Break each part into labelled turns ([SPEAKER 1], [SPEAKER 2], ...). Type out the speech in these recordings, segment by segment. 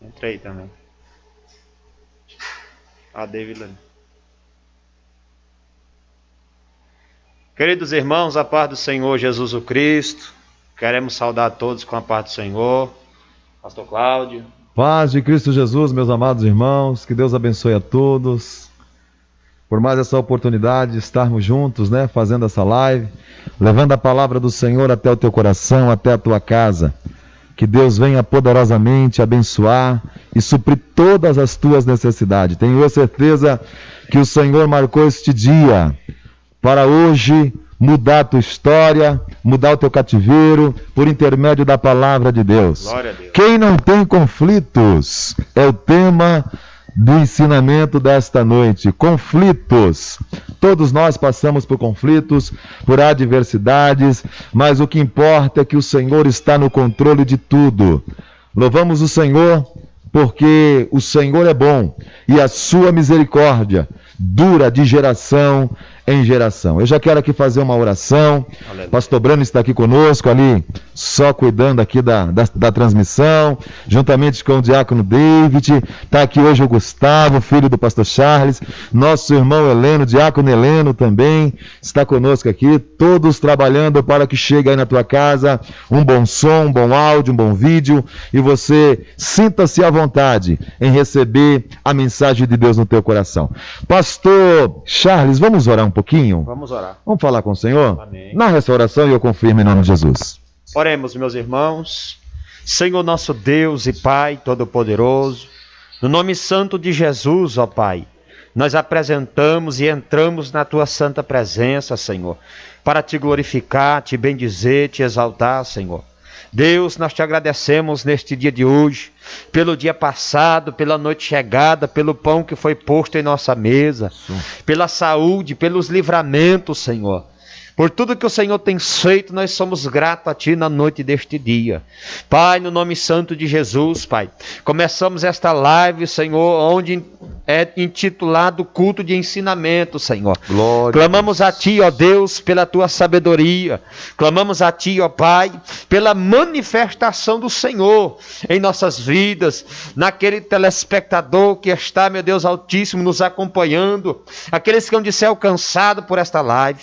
[SPEAKER 1] Entrei também. A David. Queridos irmãos, a paz do Senhor Jesus o Cristo. Queremos saudar todos com a paz do Senhor. Pastor Cláudio.
[SPEAKER 2] Paz de Cristo Jesus, meus amados irmãos. Que Deus abençoe a todos. Por mais essa oportunidade de estarmos juntos, fazendo essa live, levando a palavra do Senhor até o teu coração, até a tua casa. Que Deus venha poderosamente abençoar e suprir todas as tuas necessidades. Tenho certeza que o Senhor marcou este dia para hoje mudar a tua história, mudar o teu cativeiro, por intermédio da palavra de Deus.
[SPEAKER 1] Glória a Deus.
[SPEAKER 2] Quem não tem conflitos é o tema do ensinamento desta noite. Conflitos. Todos nós passamos por conflitos, por adversidades, mas o que importa é que o Senhor está no controle de tudo. Louvamos o Senhor porque o Senhor é bom e a sua misericórdia dura de geração em geração. Eu já quero aqui fazer uma oração. Aleluia. Pastor Brano está aqui conosco, ali só cuidando aqui da transmissão, juntamente com o diácono David. Está aqui hoje o Gustavo, filho do pastor Charles, nosso irmão Heleno, diácono Heleno também está conosco aqui, todos trabalhando para que chegue aí na tua casa um bom som, um bom áudio, um bom vídeo, e você sinta-se à vontade em receber a mensagem de Deus no teu coração. Pastor Charles, vamos orar um pouquinho?
[SPEAKER 1] Vamos orar.
[SPEAKER 2] Vamos falar com o Senhor?
[SPEAKER 1] Amém.
[SPEAKER 2] Na restauração, e eu confirmo em nome de Jesus.
[SPEAKER 1] Oremos, meus irmãos. Senhor nosso Deus e Pai Todo-Poderoso, no nome santo de Jesus, ó Pai, nós apresentamos e entramos na Tua santa presença, Senhor, para Te glorificar, Te bendizer, Te exaltar, Senhor. Deus, nós Te agradecemos neste dia de hoje, pelo dia passado, pela noite chegada, pelo pão que foi posto em nossa mesa, pela saúde, pelos livramentos, Senhor. Por tudo que o Senhor tem feito, nós somos gratos a Ti na noite deste dia. Pai, no nome santo de Jesus, Pai, começamos esta live, Senhor, onde é intitulado Culto de Ensinamento, Senhor.
[SPEAKER 2] Glória.
[SPEAKER 1] Clamamos a Ti, ó Deus, pela Tua sabedoria. Clamamos a Ti, ó Pai, pela manifestação do Senhor em nossas vidas, naquele telespectador que está, meu Deus Altíssimo, nos acompanhando, aqueles que vão de ser alcançados por esta live.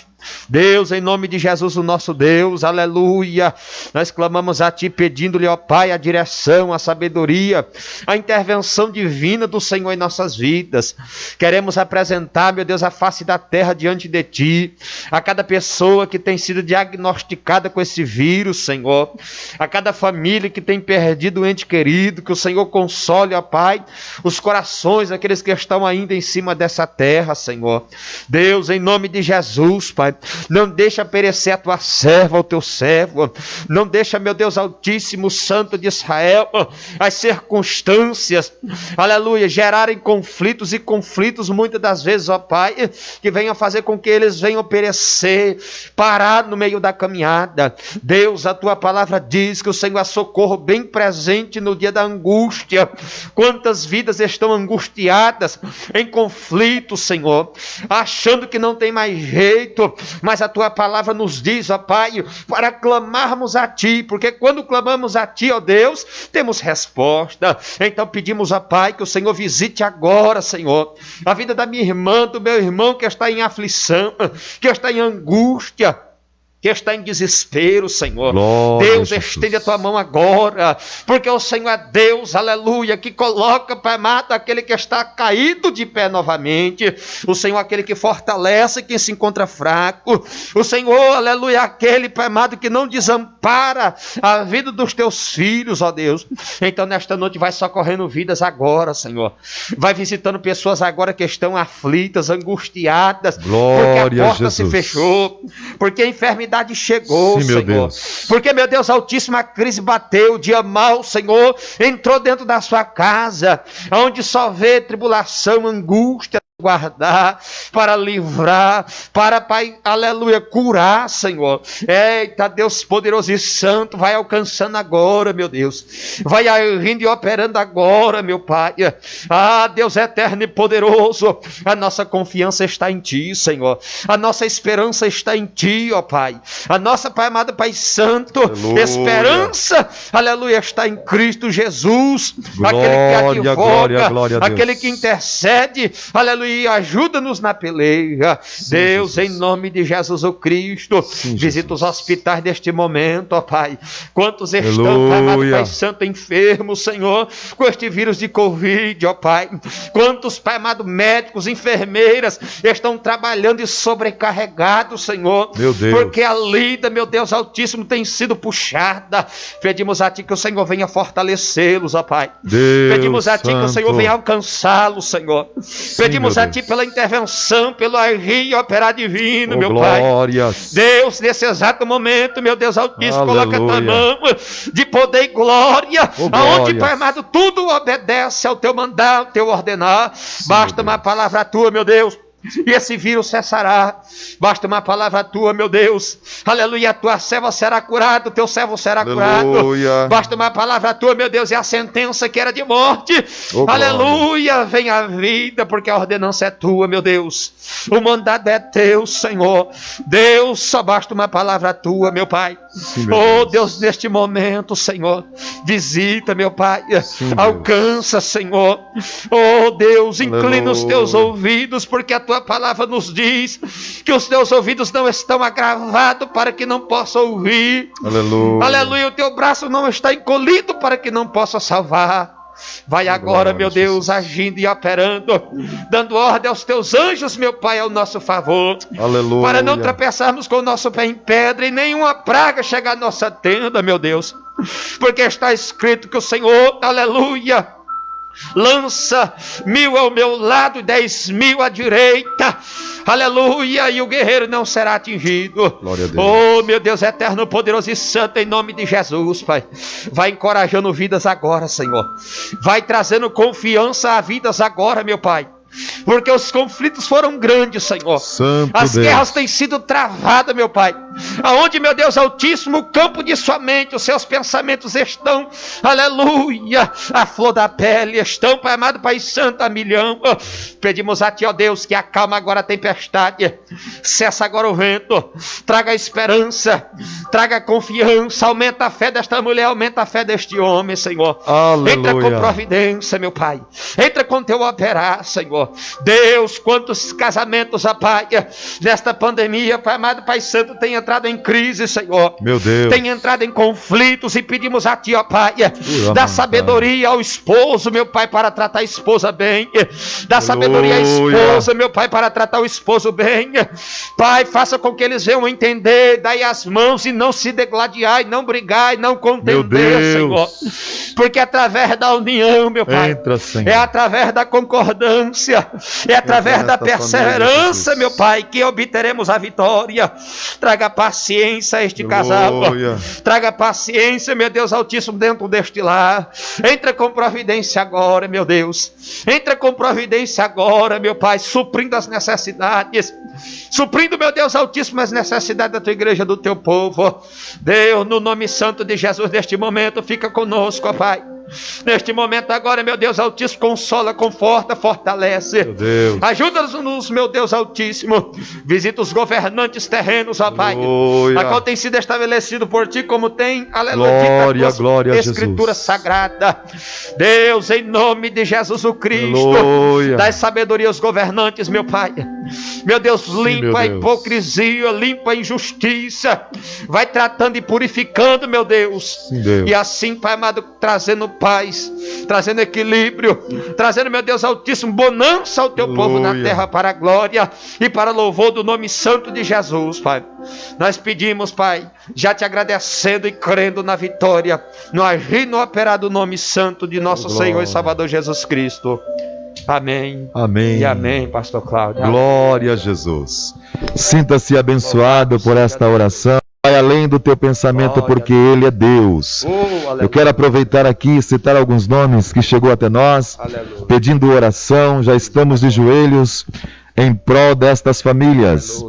[SPEAKER 1] Deus, em nome de Jesus, o nosso Deus, aleluia, nós clamamos a Ti pedindo-lhe, ó Pai, a direção, a sabedoria, a intervenção divina do Senhor em nossas vidas. Queremos apresentar, meu Deus, a face da terra diante de Ti, a cada pessoa que tem sido diagnosticada com esse vírus, Senhor, a cada família que tem perdido um ente querido, que o Senhor console, ó Pai, os corações daqueles que estão ainda em cima dessa terra, Senhor. Deus, em nome de Jesus, Pai, não deixa perecer a Tua serva, o Teu servo, não deixa, meu Deus Altíssimo, Santo de Israel, as circunstâncias, aleluia, gerarem conflitos, e conflitos muitas das vezes, ó Pai, que venham fazer com que eles venham perecer, parar no meio da caminhada. Deus, a Tua palavra diz que o Senhor é socorro bem presente no dia da angústia. Quantas vidas estão angustiadas em conflito, Senhor, achando que não tem mais jeito, mas a Tua palavra nos diz, ó Pai, para clamarmos a Ti, porque quando clamamos a Ti, ó Deus, temos resposta. Então pedimos, ó Pai, que o Senhor visite agora, Senhor, a vida da minha irmã, do meu irmão que está em aflição, que está em angústia, que está em desespero, Senhor.
[SPEAKER 2] Glória,
[SPEAKER 1] Deus,
[SPEAKER 2] Jesus.
[SPEAKER 1] estende a Tua mão agora, porque o Senhor é Deus, aleluia, que coloca, Pai amado, aquele que está caído de pé novamente. O Senhor é aquele que fortalece quem se encontra fraco. O Senhor, aleluia, é aquele, Pai amado, que não desampara a vida dos Teus filhos, ó Deus. Então, nesta noite, vai socorrendo vidas agora, Senhor. Vai visitando pessoas agora que estão aflitas, angustiadas,
[SPEAKER 2] Glória,
[SPEAKER 1] porque a porta
[SPEAKER 2] Jesus.
[SPEAKER 1] se fechou, porque a enfermidade chegou,
[SPEAKER 2] Sim, meu
[SPEAKER 1] Senhor.
[SPEAKER 2] Deus.
[SPEAKER 1] Porque, meu Deus Altíssimo, a crise bateu, o dia mau, Senhor, entrou dentro da sua casa, onde só vê tribulação, angústia, guardar, para livrar, para, Pai, aleluia, curar, Senhor. Eita, Deus poderoso e santo, vai alcançando agora, meu Deus. Vai agindo e operando agora, meu Pai. Ah, Deus eterno e poderoso, a nossa confiança está em Ti, Senhor. A nossa esperança está em Ti, ó Pai. A nossa, Pai amado, Pai santo, aleluia, esperança, aleluia, está em Cristo Jesus.
[SPEAKER 2] Glória,
[SPEAKER 1] aquele que advoga,
[SPEAKER 2] glória a Deus.
[SPEAKER 1] aquele que intercede, aleluia, ajuda-nos na peleja. Sim, Deus, Jesus, em nome de Jesus o Cristo, sim, visita Jesus, os hospitais deste momento, ó Pai. Quantos estão, Pai amado, Pai santo, enfermos, Senhor, com este vírus de Covid, ó Pai. Quantos, Pai amado, médicos, enfermeiras estão trabalhando e sobrecarregados, Senhor, meu Deus, porque a lida, meu Deus Altíssimo, tem sido puxada. Pedimos a Ti que o Senhor venha fortalecê-los, ó Pai.
[SPEAKER 2] Deus
[SPEAKER 1] pedimos a Ti
[SPEAKER 2] santo,
[SPEAKER 1] que o Senhor venha alcançá-los, Senhor.
[SPEAKER 2] Sim,
[SPEAKER 1] pedimos a Ti pela intervenção, pelo agir e operar divino, meu
[SPEAKER 2] glórias.
[SPEAKER 1] Pai. Deus, nesse exato momento, meu Deus Altíssimo,
[SPEAKER 2] Aleluia,
[SPEAKER 1] coloca a Tua mão de poder e glória, aonde, Pai amado, tudo obedece ao Teu mandar, ao Teu ordenar. Sim, basta uma palavra Tua, meu Deus, e esse vírus cessará. Basta uma palavra Tua, meu Deus, aleluia, a Tua serva será curada, o Teu servo será
[SPEAKER 2] aleluia,
[SPEAKER 1] curado. Basta uma palavra Tua, meu Deus, e a sentença que era de morte, aleluia, vem a vida, porque a ordenança é Tua, meu Deus, o mandado é Teu, Senhor. Deus, só basta uma palavra Tua, meu Pai. Sim, meu Deus, neste momento, Senhor, visita, meu Pai. Sim, alcança, Senhor. Oh Deus, inclina os Teus ouvidos, porque a Tua palavra nos diz que os Teus ouvidos não estão agravados para que não possa ouvir. Aleluia. Aleluia, o Teu braço não está encolhido para que não possa salvar. Vai agora, meu Deus, agindo e operando, dando ordem aos Teus anjos, meu Pai, ao nosso favor. Aleluia. Para não tropeçarmos com o nosso pé em pedra e nenhuma praga chegar à nossa tenda, meu Deus. Porque está escrito que o Senhor, aleluia, lança 1000 ao meu lado e 10.000 à direita, aleluia, e o guerreiro não será atingido. Glória a Deus. Oh, meu Deus eterno, poderoso e santo, em nome de Jesus, Pai, vai encorajando vidas agora, Senhor, vai trazendo confiança a vidas agora, meu Pai, porque os conflitos foram grandes, Senhor. Santo as Deus. Guerras têm sido travadas, meu Pai, aonde, meu Deus Altíssimo, o campo de sua mente, os seus pensamentos estão, aleluia, a flor da pele, estão, Pai amado, Pai santo, a milhão. Pedimos a Ti, ó Deus, que acalma agora a tempestade, cessa agora o vento, traga esperança, traga confiança, aumenta a fé desta mulher, aumenta a fé deste homem, Senhor. Aleluia. Entra com providência, meu Pai, entra com Teu operar, Senhor. Deus, quantos casamentos, ó Pai, nesta pandemia, Pai amado, Pai santo, tem entrado em crise, Senhor. Meu Deus. Tem entrado em conflitos e pedimos a Ti, ó Pai, dá sabedoria ao esposo, meu Pai, para tratar a esposa bem. Dá sabedoria à esposa, meu Pai, para tratar o esposo bem. Pai, faça com que eles venham entender, dai as mãos e não se degladiar, e não brigar, e não contender, Senhor. Porque através da união, meu Pai, entra, é através da concordância, é através da perseverança, meu Pai, que obteremos a vitória. Traga paciência a este casal. Traga paciência, meu Deus Altíssimo, dentro deste lar. Entra com providência agora, meu Deus. Entra com providência agora, meu Pai, suprindo as necessidades. Suprindo, meu Deus Altíssimo, as necessidades da Tua igreja, do Teu povo. Deus, no nome santo de Jesus, neste momento, fica conosco, ó Pai. Neste momento agora, meu Deus Altíssimo, consola, conforta, fortalece. Ajuda-nos, meu Deus Altíssimo. Visita os governantes terrenos, ó Pai, a qual tem sido estabelecido por Ti, como tem, aleluia, glória, Escritura sagrada. Deus, em nome de Jesus o Cristo, dá sabedoria aos governantes, meu Pai. Meu Deus, limpa a hipocrisia, limpa a injustiça. Vai tratando e purificando, meu Deus. Sim, Deus. E assim, Pai amado, trazendo paz, trazendo equilíbrio, trazendo, meu Deus Altíssimo, bonança ao Teu povo na terra, para a glória e para louvor do nome santo de Jesus, Pai. Nós pedimos, Pai, já Te agradecendo e crendo na vitória, no agir, no operar do nome santo de nosso Senhor e Salvador Jesus Cristo. Amém. Amém. E amém, Pastor Cláudio.
[SPEAKER 2] Glória a Jesus. Sinta-se abençoado por esta oração. vai além do teu pensamento, porque Ele é Deus. Eu quero aproveitar aqui e citar alguns nomes que chegou até nós, pedindo oração. Já estamos de joelhos em prol destas famílias.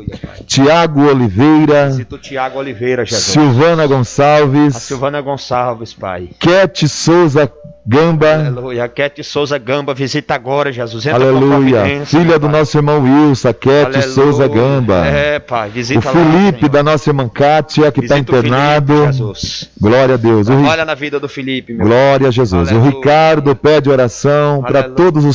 [SPEAKER 2] Tiago Oliveira,
[SPEAKER 1] Visita o Tiago Oliveira, Jesus.
[SPEAKER 2] Silvana Gonçalves,
[SPEAKER 1] A Silvana Gonçalves, Pai.
[SPEAKER 2] Kete Souza Gamba,
[SPEAKER 1] Aleluia. A Kete Souza Gamba, visita agora, Jesus. Entra com
[SPEAKER 2] aleluia,
[SPEAKER 1] providência,
[SPEAKER 2] filha
[SPEAKER 1] meu
[SPEAKER 2] do
[SPEAKER 1] Pai.
[SPEAKER 2] nosso irmão Wilson, a Kete
[SPEAKER 1] Aleluia.
[SPEAKER 2] Souza Gamba.
[SPEAKER 1] É, Pai,
[SPEAKER 2] O
[SPEAKER 1] visita lá,
[SPEAKER 2] Felipe,
[SPEAKER 1] Senhor.
[SPEAKER 2] da nossa irmã Kátia, que está
[SPEAKER 1] Visita o
[SPEAKER 2] internado.
[SPEAKER 1] Felipe, Jesus.
[SPEAKER 2] Glória a Deus.
[SPEAKER 1] Trabalha na vida do Felipe, meu
[SPEAKER 2] Glória a Jesus.
[SPEAKER 1] Aleluia.
[SPEAKER 2] O Ricardo pede oração para
[SPEAKER 1] Aleluia.
[SPEAKER 2] todos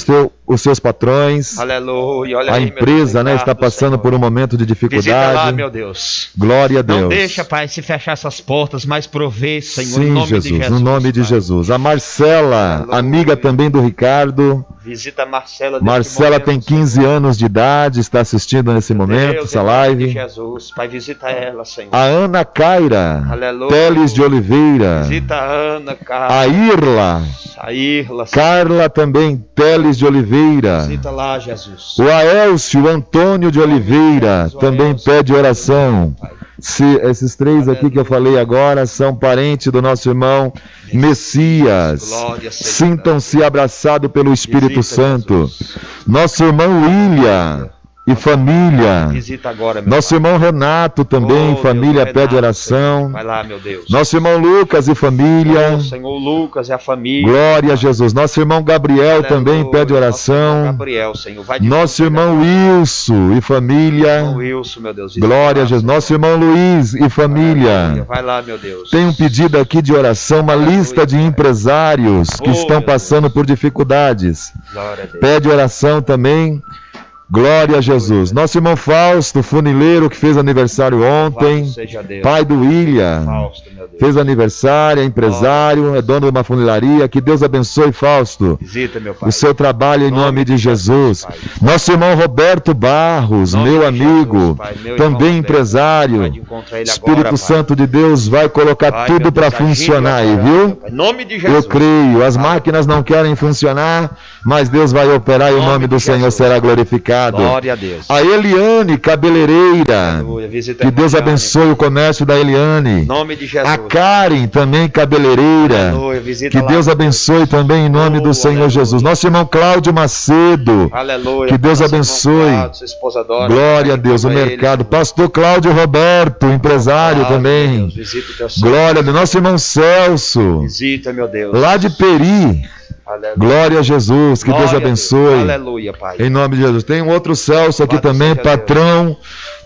[SPEAKER 2] os seus patrões.
[SPEAKER 1] Aleluia. Olha
[SPEAKER 2] A
[SPEAKER 1] aí, meu
[SPEAKER 2] empresa,
[SPEAKER 1] Deus,
[SPEAKER 2] está
[SPEAKER 1] obrigado,
[SPEAKER 2] passando
[SPEAKER 1] Senhor.
[SPEAKER 2] por um momento de
[SPEAKER 1] Visita lá,
[SPEAKER 2] dificuldade.
[SPEAKER 1] meu Deus.
[SPEAKER 2] Glória a Deus.
[SPEAKER 1] Não deixa, Pai, se fechar essas portas, mas provê, Senhor, em
[SPEAKER 2] Sim,
[SPEAKER 1] nome
[SPEAKER 2] Jesus,
[SPEAKER 1] de Jesus.
[SPEAKER 2] no nome de
[SPEAKER 1] Pai.
[SPEAKER 2] Jesus. A Marcela,
[SPEAKER 1] Aleluia.
[SPEAKER 2] amiga também do Ricardo.
[SPEAKER 1] Visita a Marcela. neste
[SPEAKER 2] Marcela
[SPEAKER 1] momento,
[SPEAKER 2] tem 15 anos de idade, está assistindo nesse momento,
[SPEAKER 1] Deus,
[SPEAKER 2] essa
[SPEAKER 1] em nome de
[SPEAKER 2] live.
[SPEAKER 1] Jesus, Pai, visita ela, Senhor.
[SPEAKER 2] A Ana Caira,
[SPEAKER 1] Aleluia.
[SPEAKER 2] Teles de Oliveira.
[SPEAKER 1] Visita a Ana,
[SPEAKER 2] A
[SPEAKER 1] cara.
[SPEAKER 2] Irla,
[SPEAKER 1] A Irla, Senhor.
[SPEAKER 2] Carla também, Teles de Oliveira.
[SPEAKER 1] Visita lá, Jesus.
[SPEAKER 2] O Aélcio Antônio de Oliveira
[SPEAKER 1] Jesus, o
[SPEAKER 2] também
[SPEAKER 1] Aélcio,
[SPEAKER 2] pede oração.
[SPEAKER 1] Pai.
[SPEAKER 2] Esses três aqui que eu falei agora são parentes do nosso irmão Messias.
[SPEAKER 1] Glória seja
[SPEAKER 2] Sintam-se abraçados pelo Espírito
[SPEAKER 1] Visita,
[SPEAKER 2] Santo.
[SPEAKER 1] Jesus.
[SPEAKER 2] Nosso irmão William e família.
[SPEAKER 1] Visita agora, meu
[SPEAKER 2] Nosso
[SPEAKER 1] Pai.
[SPEAKER 2] irmão Renato também,
[SPEAKER 1] Oh,
[SPEAKER 2] família,
[SPEAKER 1] Deus,
[SPEAKER 2] pede
[SPEAKER 1] Renato,
[SPEAKER 2] oração.
[SPEAKER 1] Senhor. Vai lá, meu Deus.
[SPEAKER 2] Nosso irmão Lucas e família.
[SPEAKER 1] Oh, Senhor, Lucas e a família.
[SPEAKER 2] Glória a Jesus. Nosso irmão Gabriel
[SPEAKER 1] Aleluia.
[SPEAKER 2] também pede
[SPEAKER 1] Nosso irmão
[SPEAKER 2] oração.
[SPEAKER 1] Gabriel, Senhor. Vai de
[SPEAKER 2] Nosso
[SPEAKER 1] frente,
[SPEAKER 2] irmão Wilson e família.
[SPEAKER 1] irmão Wilson, meu Deus. Visita
[SPEAKER 2] Glória a
[SPEAKER 1] lá,
[SPEAKER 2] Jesus.
[SPEAKER 1] Senhor.
[SPEAKER 2] Nosso irmão Luiz e
[SPEAKER 1] Aleluia.
[SPEAKER 2] família.
[SPEAKER 1] Vai lá, meu Deus.
[SPEAKER 2] Tem um pedido aqui de oração, uma
[SPEAKER 1] Aleluia,
[SPEAKER 2] lista de
[SPEAKER 1] Pai.
[SPEAKER 2] empresários que
[SPEAKER 1] Oh,
[SPEAKER 2] estão
[SPEAKER 1] meu
[SPEAKER 2] passando por dificuldades.
[SPEAKER 1] Glória a Deus.
[SPEAKER 2] Pede oração também. Glória a Jesus. Nosso irmão Fausto, funileiro, que fez aniversário ontem.
[SPEAKER 1] Louvado seja Deus.
[SPEAKER 2] Pai do William.
[SPEAKER 1] Fausto, meu Deus.
[SPEAKER 2] Fez aniversário, é empresário, é dono de uma funilaria. Que Deus abençoe, Fausto,
[SPEAKER 1] Visita, meu Pai.
[SPEAKER 2] o seu trabalho em nome de Jesus.
[SPEAKER 1] Pai.
[SPEAKER 2] Nosso irmão Roberto Barros,
[SPEAKER 1] Nome
[SPEAKER 2] meu
[SPEAKER 1] de
[SPEAKER 2] amigo,
[SPEAKER 1] Jesus, Pai. Meu irmão
[SPEAKER 2] também
[SPEAKER 1] Roberto.
[SPEAKER 2] empresário.
[SPEAKER 1] Vai de encontro a ele
[SPEAKER 2] Espírito
[SPEAKER 1] agora, Pai.
[SPEAKER 2] Santo de Deus vai colocar
[SPEAKER 1] Vai,
[SPEAKER 2] tudo
[SPEAKER 1] meu
[SPEAKER 2] para
[SPEAKER 1] Deus, agindo
[SPEAKER 2] funcionar aí,
[SPEAKER 1] agora,
[SPEAKER 2] viu?
[SPEAKER 1] meu Pai. Em nome de Jesus.
[SPEAKER 2] Eu creio, as máquinas não querem funcionar, mas Deus vai operar e o nome do Senhor será glorificado.
[SPEAKER 1] Glória a Deus.
[SPEAKER 2] A Eliane, cabeleireira,
[SPEAKER 1] Aleluia. Visita
[SPEAKER 2] que
[SPEAKER 1] a
[SPEAKER 2] Deus
[SPEAKER 1] irmã
[SPEAKER 2] abençoe o comércio da Eliane.
[SPEAKER 1] Em nome de Jesus.
[SPEAKER 2] A Karen, também cabeleireira,
[SPEAKER 1] Aleluia. Visita
[SPEAKER 2] que
[SPEAKER 1] lá,
[SPEAKER 2] Deus
[SPEAKER 1] meu
[SPEAKER 2] abençoe também em nome do Senhor
[SPEAKER 1] aleluia.
[SPEAKER 2] Jesus. Nosso irmão Cláudio Macedo,
[SPEAKER 1] Aleluia.
[SPEAKER 2] que Deus
[SPEAKER 1] Nosso irmão
[SPEAKER 2] abençoe.
[SPEAKER 1] Cláudio, sua esposa Dora,
[SPEAKER 2] Glória a
[SPEAKER 1] Pai,
[SPEAKER 2] Deus, o
[SPEAKER 1] encontra ele,
[SPEAKER 2] mercado.
[SPEAKER 1] Senhor.
[SPEAKER 2] Pastor Cláudio Roberto, empresário
[SPEAKER 1] Cláudio,
[SPEAKER 2] também.
[SPEAKER 1] meu Deus, visita o teu santo.
[SPEAKER 2] Glória a Deus. Nosso irmão Celso,
[SPEAKER 1] Visita, meu Deus.
[SPEAKER 2] lá de Peri.
[SPEAKER 1] Aleluia.
[SPEAKER 2] Glória a Jesus, que
[SPEAKER 1] Glória
[SPEAKER 2] Deus
[SPEAKER 1] a Deus.
[SPEAKER 2] abençoe.
[SPEAKER 1] Aleluia, Pai.
[SPEAKER 2] Em nome de Jesus. Tem um outro Celso aqui
[SPEAKER 1] Louvado
[SPEAKER 2] também,
[SPEAKER 1] seja
[SPEAKER 2] patrão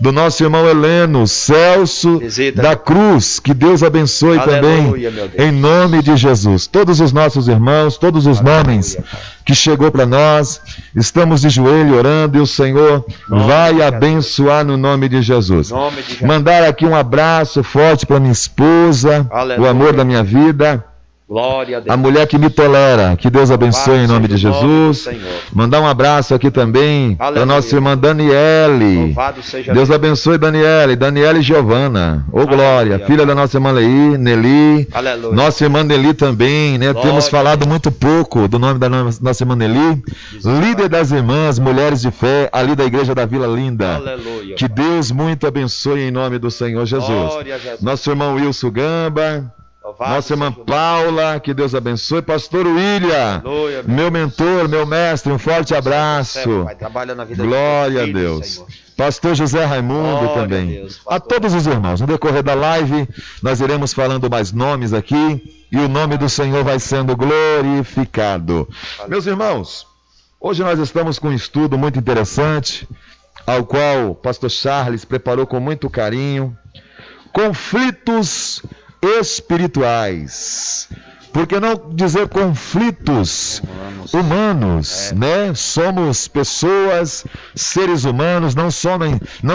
[SPEAKER 2] do nosso irmão Heleno, Celso
[SPEAKER 1] Visita.
[SPEAKER 2] da Cruz. Que Deus abençoe também.
[SPEAKER 1] Aleluia, meu Deus.
[SPEAKER 2] Em nome de Jesus. Todos os nossos irmãos, todos os
[SPEAKER 1] Aleluia,
[SPEAKER 2] nomes
[SPEAKER 1] Pai.
[SPEAKER 2] que chegou para nós, estamos de joelho orando e o Senhor
[SPEAKER 1] Nome
[SPEAKER 2] vai
[SPEAKER 1] de Jesus.
[SPEAKER 2] abençoar no nome de Jesus.
[SPEAKER 1] Em nome de Jesus.
[SPEAKER 2] Mandar aqui um abraço forte para minha esposa,
[SPEAKER 1] Aleluia.
[SPEAKER 2] o amor da minha vida,
[SPEAKER 1] Glória a Deus.
[SPEAKER 2] a mulher que me tolera. Que Deus abençoe em nome de
[SPEAKER 1] seja o nome do
[SPEAKER 2] Jesus.
[SPEAKER 1] Senhor.
[SPEAKER 2] Mandar um abraço aqui também para
[SPEAKER 1] Aleluia.
[SPEAKER 2] nossa irmã Daniele.
[SPEAKER 1] Louvado seja
[SPEAKER 2] Deus abençoe Daniele e Giovana. Ô glória,
[SPEAKER 1] Aleluia.
[SPEAKER 2] filha da nossa irmã Nelly.
[SPEAKER 1] Aleluia.
[SPEAKER 2] Nossa irmã Nelly também, né?
[SPEAKER 1] Glória
[SPEAKER 2] Temos
[SPEAKER 1] a
[SPEAKER 2] falado
[SPEAKER 1] Deus.
[SPEAKER 2] muito pouco do nome da nossa irmã Nelly. Líder das irmãs, mulheres de fé, ali da igreja da Vila Linda.
[SPEAKER 1] Aleluia.
[SPEAKER 2] Que Deus muito abençoe em nome do Senhor Jesus.
[SPEAKER 1] Glória a Jesus.
[SPEAKER 2] Nosso irmão Wilson Gamba.
[SPEAKER 1] Louvado
[SPEAKER 2] Nossa irmã
[SPEAKER 1] seja o nome.
[SPEAKER 2] Paula, que Deus abençoe. Pastor William,
[SPEAKER 1] Aleluia,
[SPEAKER 2] meu mentor, meu mestre, um forte abraço.
[SPEAKER 1] Pai, trabalha na vida de
[SPEAKER 2] Glória a
[SPEAKER 1] teus filhos,
[SPEAKER 2] Deus.
[SPEAKER 1] Senhor.
[SPEAKER 2] Pastor José Raimundo
[SPEAKER 1] Glória
[SPEAKER 2] também.
[SPEAKER 1] a Deus,
[SPEAKER 2] A
[SPEAKER 1] pastor.
[SPEAKER 2] todos os irmãos, no decorrer da live, nós iremos falando mais nomes aqui e o nome do Senhor vai sendo glorificado. Meus irmãos, hoje nós estamos com um estudo muito interessante, ao qual o pastor Charles preparou com muito carinho. Conflitos espirituais. Por que não dizer conflitos humanos, né? Somos pessoas, seres humanos, não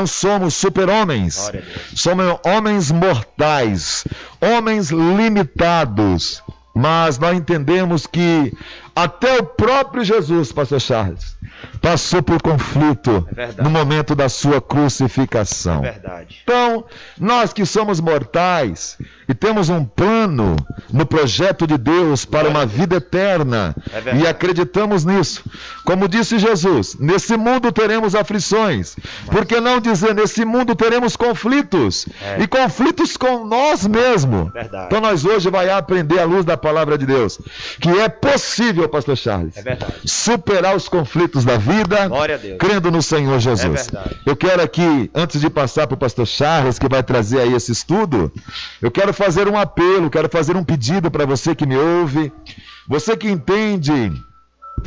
[SPEAKER 2] somos super-homens.
[SPEAKER 1] Glória a Deus.
[SPEAKER 2] Somos homens mortais, homens limitados. Mas nós entendemos que até o próprio Jesus, pastor Charles, passou por conflito no momento da sua crucificação.
[SPEAKER 1] É verdade.
[SPEAKER 2] Então, nós que somos mortais e temos um plano no projeto de Deus para uma vida eterna, e acreditamos nisso. Como disse Jesus, nesse mundo teremos aflições. Por que não dizer, nesse mundo teremos conflitos? E conflitos com nós mesmos. Então nós hoje vamos aprender à luz da palavra de Deus que é possível, pastor Charles, superar os conflitos da vida, crendo no Senhor Jesus. Eu quero aqui, antes de passar para o pastor Charles, que vai trazer aí esse estudo, eu quero fazer um apelo, quero fazer um pedido para você que me ouve, você que entende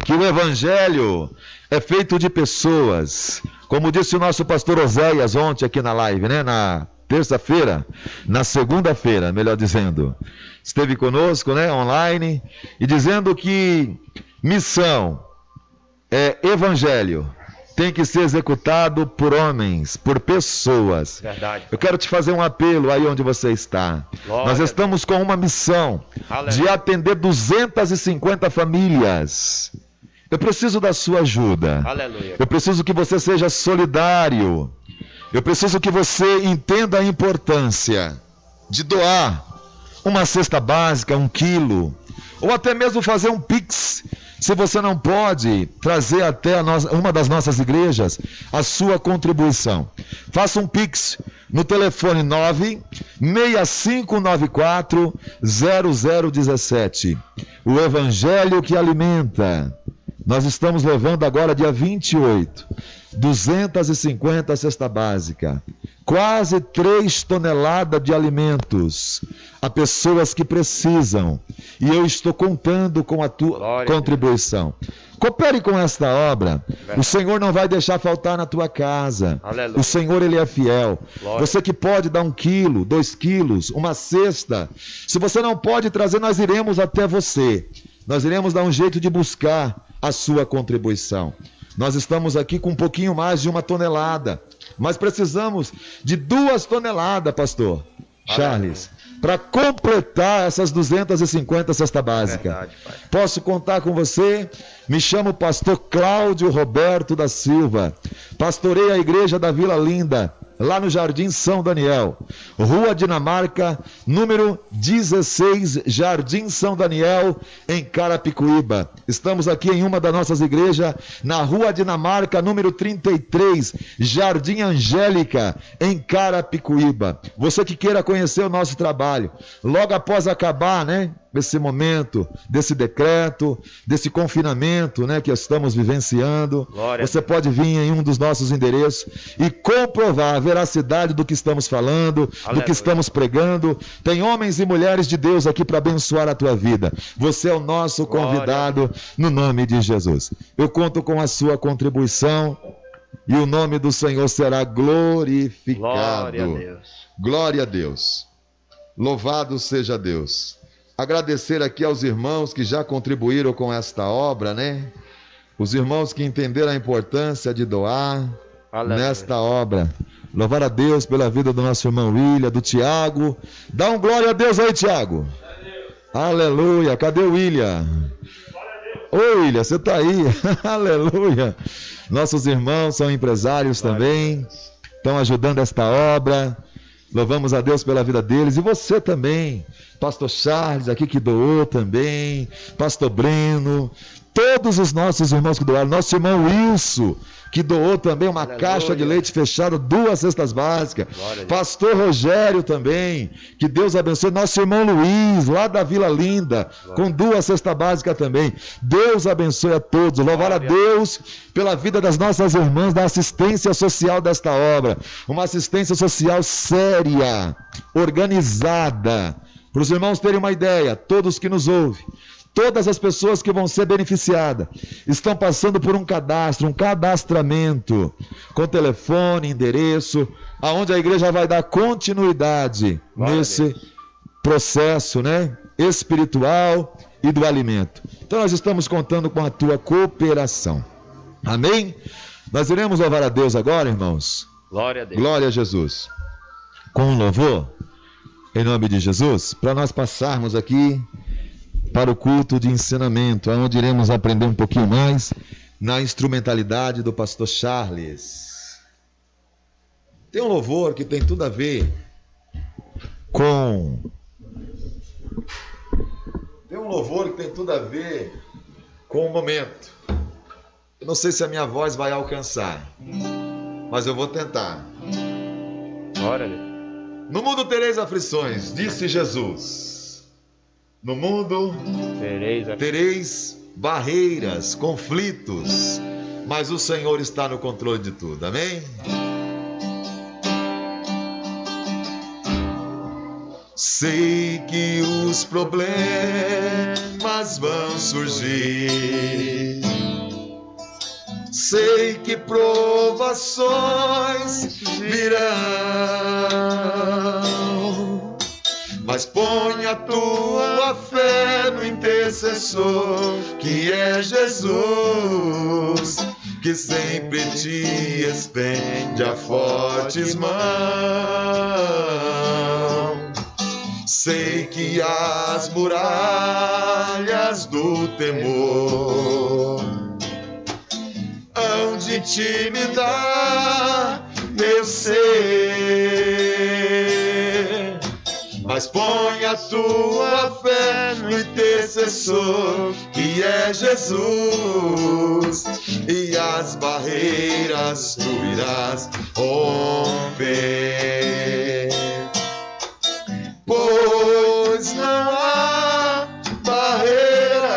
[SPEAKER 2] que o Evangelho é feito de pessoas, como disse o nosso pastor Oséias ontem aqui na live, né? Na terça-feira, na segunda-feira, melhor dizendo, esteve conosco, né? Online, e dizendo que missão é evangelho, tem que ser executado por homens, por pessoas.
[SPEAKER 1] Verdade.
[SPEAKER 2] Eu quero te fazer um apelo aí onde você está. Nós estamos com uma missão de atender 250 famílias. Eu preciso da sua ajuda.
[SPEAKER 1] Aleluia.
[SPEAKER 2] Eu preciso que você seja solidário. Eu preciso que você entenda a importância de doar uma cesta básica, 1 quilo, ou até mesmo fazer um Pix. Se você não pode trazer até uma das nossas igrejas a sua contribuição, faça um Pix no telefone 965940017. O Evangelho que alimenta. Nós estamos levando agora, dia 28, 250 cesta básica, quase 3 toneladas de alimentos a pessoas que precisam. E eu estou contando com a tua contribuição. Coopere com esta obra. O Senhor não vai deixar faltar na tua casa.
[SPEAKER 1] Aleluia.
[SPEAKER 2] O Senhor, Ele é fiel. Você que pode dar 1 quilo, 2 quilos, uma cesta. Se você não pode trazer, nós iremos até você. Nós iremos dar um jeito de buscar a sua contribuição. Nós estamos aqui com um pouquinho mais de 1 tonelada, mas precisamos de 2 toneladas, pastor Charles, para completar essas 250 cesta básica. Posso contar com você? Me chamo pastor Cláudio Roberto da Silva, pastorei a igreja da Vila Linda, lá no Jardim São Daniel, Rua Dinamarca, número 16, Jardim São Daniel, em Carapicuíba. Estamos aqui em uma das nossas igrejas, na Rua Dinamarca, número 33, Jardim Angélica, em Carapicuíba. Você que queira conhecer o nosso trabalho, logo após acabar, né, esse momento, desse decreto, desse confinamento, né, que estamos vivenciando, você pode vir em um dos nossos endereços e comprovar a veracidade do que estamos falando, do que estamos pregando. Tem homens e mulheres de Deus aqui para abençoar a tua vida. Você é o nosso convidado, no nome de Jesus. Eu conto com a sua contribuição e o nome do Senhor será glorificado.
[SPEAKER 1] Glória a Deus.
[SPEAKER 2] Glória a Deus. Louvado seja Deus. Agradecer aqui aos irmãos que já contribuíram com esta obra, né? Os irmãos que entenderam a importância de doar nesta obra. Louvar a Deus pela vida do nosso irmão William, do Tiago. Dá um glória a Deus aí, Tiago. Aleluia. Cadê o William? Ô William, você está aí. Aleluia. Nossos irmãos são empresários também. Estão ajudando esta obra. Louvamos a Deus pela vida deles. E você também, pastor Charles, aqui que doou também, pastor Breno, todos os nossos irmãos que doaram, nosso irmão Wilson, que doou também uma caixa de leite fechada, 2 cestas básicas, pastor Rogério também, que Deus abençoe, nosso irmão Luiz, lá da Vila Linda, com 2 cestas básicas também. Deus abençoe a todos. Louvar a Deus pela vida das nossas irmãs da assistência social desta obra, uma assistência social séria, organizada. Para os irmãos terem uma ideia, todos que nos ouvem, todas as pessoas que vão ser beneficiadas estão passando por um cadastro, um cadastramento, com telefone, endereço, aonde a igreja vai dar continuidade nesse processo, né, espiritual e do alimento. Então nós estamos contando com a tua cooperação. Amém? Nós iremos louvar a Deus agora, irmãos.
[SPEAKER 1] Glória a Deus.
[SPEAKER 2] Glória a Jesus. Com um louvor, em nome de Jesus, para nós passarmos aqui para o culto de ensinamento, onde iremos aprender um pouquinho mais na instrumentalidade do pastor Charles. Tem um louvor que tem tudo a ver com... com o momento. Eu não sei se a minha voz vai alcançar, mas eu vou tentar.
[SPEAKER 1] Bora.
[SPEAKER 2] No mundo tereis aflições, disse Jesus. No mundo tereis barreiras, conflitos, mas o Senhor está no controle de tudo. Amém? Sei que os problemas vão surgir, sei que provações virão, mas põe a tua fé no intercessor, que é Jesus, que sempre te estende a fortes mãos. Sei que as muralhas do temor hão de te me dar, eu sei, mas põe a tua fé no intercessor, que é Jesus, e as barreiras tu irás romper. Pois não há barreira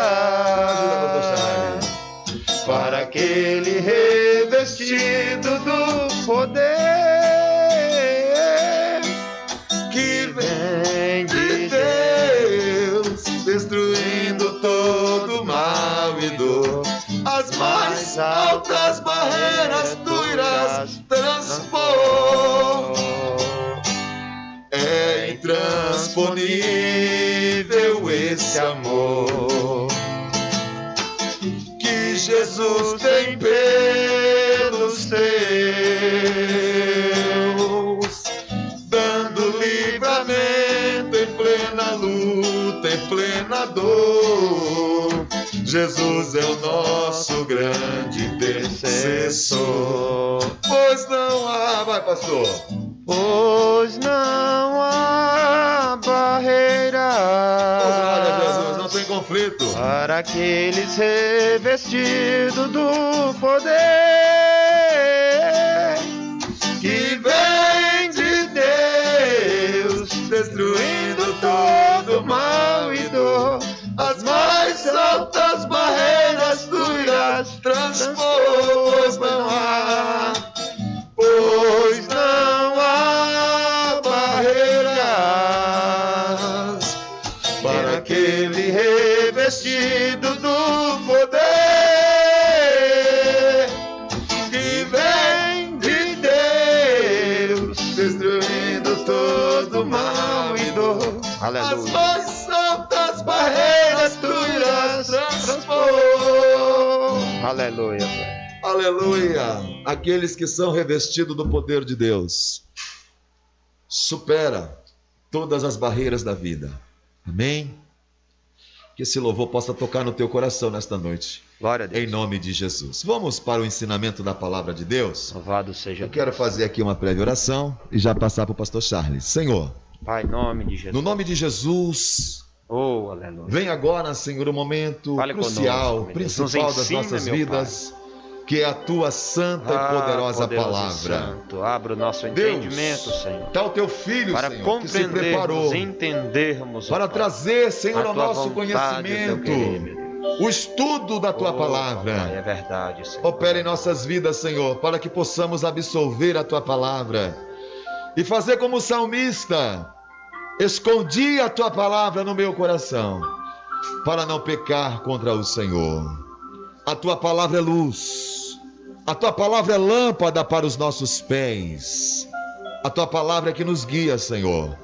[SPEAKER 2] para aquele revestido do poder que vem de Deus, destruindo todo mal e dor. As mais altas barreiras tu irás transpor. É intransponível esse amor que Jesus tem pelos teus, dando livramento em plena luta, em plena dor. Jesus é o nosso grande intercessor. Pois não há, vai pastor,
[SPEAKER 1] Pois não há barreira,
[SPEAKER 2] glória a Jesus, não tem conflito
[SPEAKER 1] para aqueles revestidos do poder que vem de Deus, destruindo todo mal e dor. As mais altas barreiras tu irás transpor. Pois não há barreiras para aquele revestido do poder que vem de Deus, destruindo todo mal e dor. Aleluia. As mais altas barreiras tu irás transpor. Aleluia.
[SPEAKER 2] Aleluia! Aqueles que são revestidos do poder de Deus supera todas as barreiras da vida. Amém? Que esse louvor possa tocar no teu coração nesta noite.
[SPEAKER 1] Glória a Deus.
[SPEAKER 2] Em nome de Jesus. Vamos para o ensinamento da palavra de Deus?
[SPEAKER 1] Louvado seja
[SPEAKER 2] Eu quero fazer aqui uma prévia oração e já passar para o pastor Charles. Senhor,
[SPEAKER 1] Pai, em nome de Jesus.
[SPEAKER 2] no nome de Jesus,
[SPEAKER 1] oh, aleluia.
[SPEAKER 2] vem agora, Senhor, o momento
[SPEAKER 1] Fale
[SPEAKER 2] crucial,
[SPEAKER 1] conosco,
[SPEAKER 2] principal das
[SPEAKER 1] ensina,
[SPEAKER 2] nossas
[SPEAKER 1] meu
[SPEAKER 2] vidas, que é a tua santa e poderosa palavra.
[SPEAKER 1] Santo, abra o nosso
[SPEAKER 2] Deus,
[SPEAKER 1] entendimento, Senhor,
[SPEAKER 2] está o teu filho,
[SPEAKER 1] para
[SPEAKER 2] Senhor, que se preparou
[SPEAKER 1] compreendermos, entendermos,
[SPEAKER 2] para trazer, Senhor,
[SPEAKER 1] a
[SPEAKER 2] ao
[SPEAKER 1] tua
[SPEAKER 2] nosso
[SPEAKER 1] vontade,
[SPEAKER 2] conhecimento,
[SPEAKER 1] o teu querer, meu Deus.
[SPEAKER 2] o estudo da tua palavra.
[SPEAKER 1] Pai, é verdade, Senhor.
[SPEAKER 2] Opera em nossas vidas, Senhor, para que possamos absolver a tua palavra e fazer como o salmista: escondi a tua palavra no meu coração, para não pecar contra o Senhor. A tua palavra é luz, a tua palavra é lâmpada para os nossos pés, a tua palavra é que nos guia, Senhor.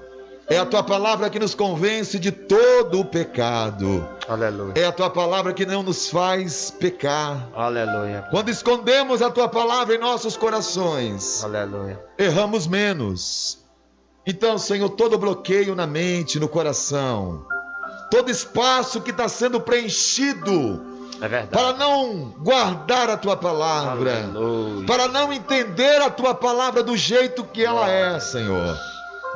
[SPEAKER 2] É a tua palavra que nos convence de todo o pecado.
[SPEAKER 1] Aleluia.
[SPEAKER 2] É a tua palavra que não nos faz pecar.
[SPEAKER 1] Aleluia.
[SPEAKER 2] Quando escondemos a tua palavra em nossos corações,
[SPEAKER 1] Aleluia.
[SPEAKER 2] erramos menos. Então, Senhor, todo bloqueio na mente, no coração, todo espaço que está sendo preenchido
[SPEAKER 1] É verdade.
[SPEAKER 2] Para não guardar a tua palavra.
[SPEAKER 1] Aleluia.
[SPEAKER 2] Para não entender a tua palavra do jeito que ela é, Senhor.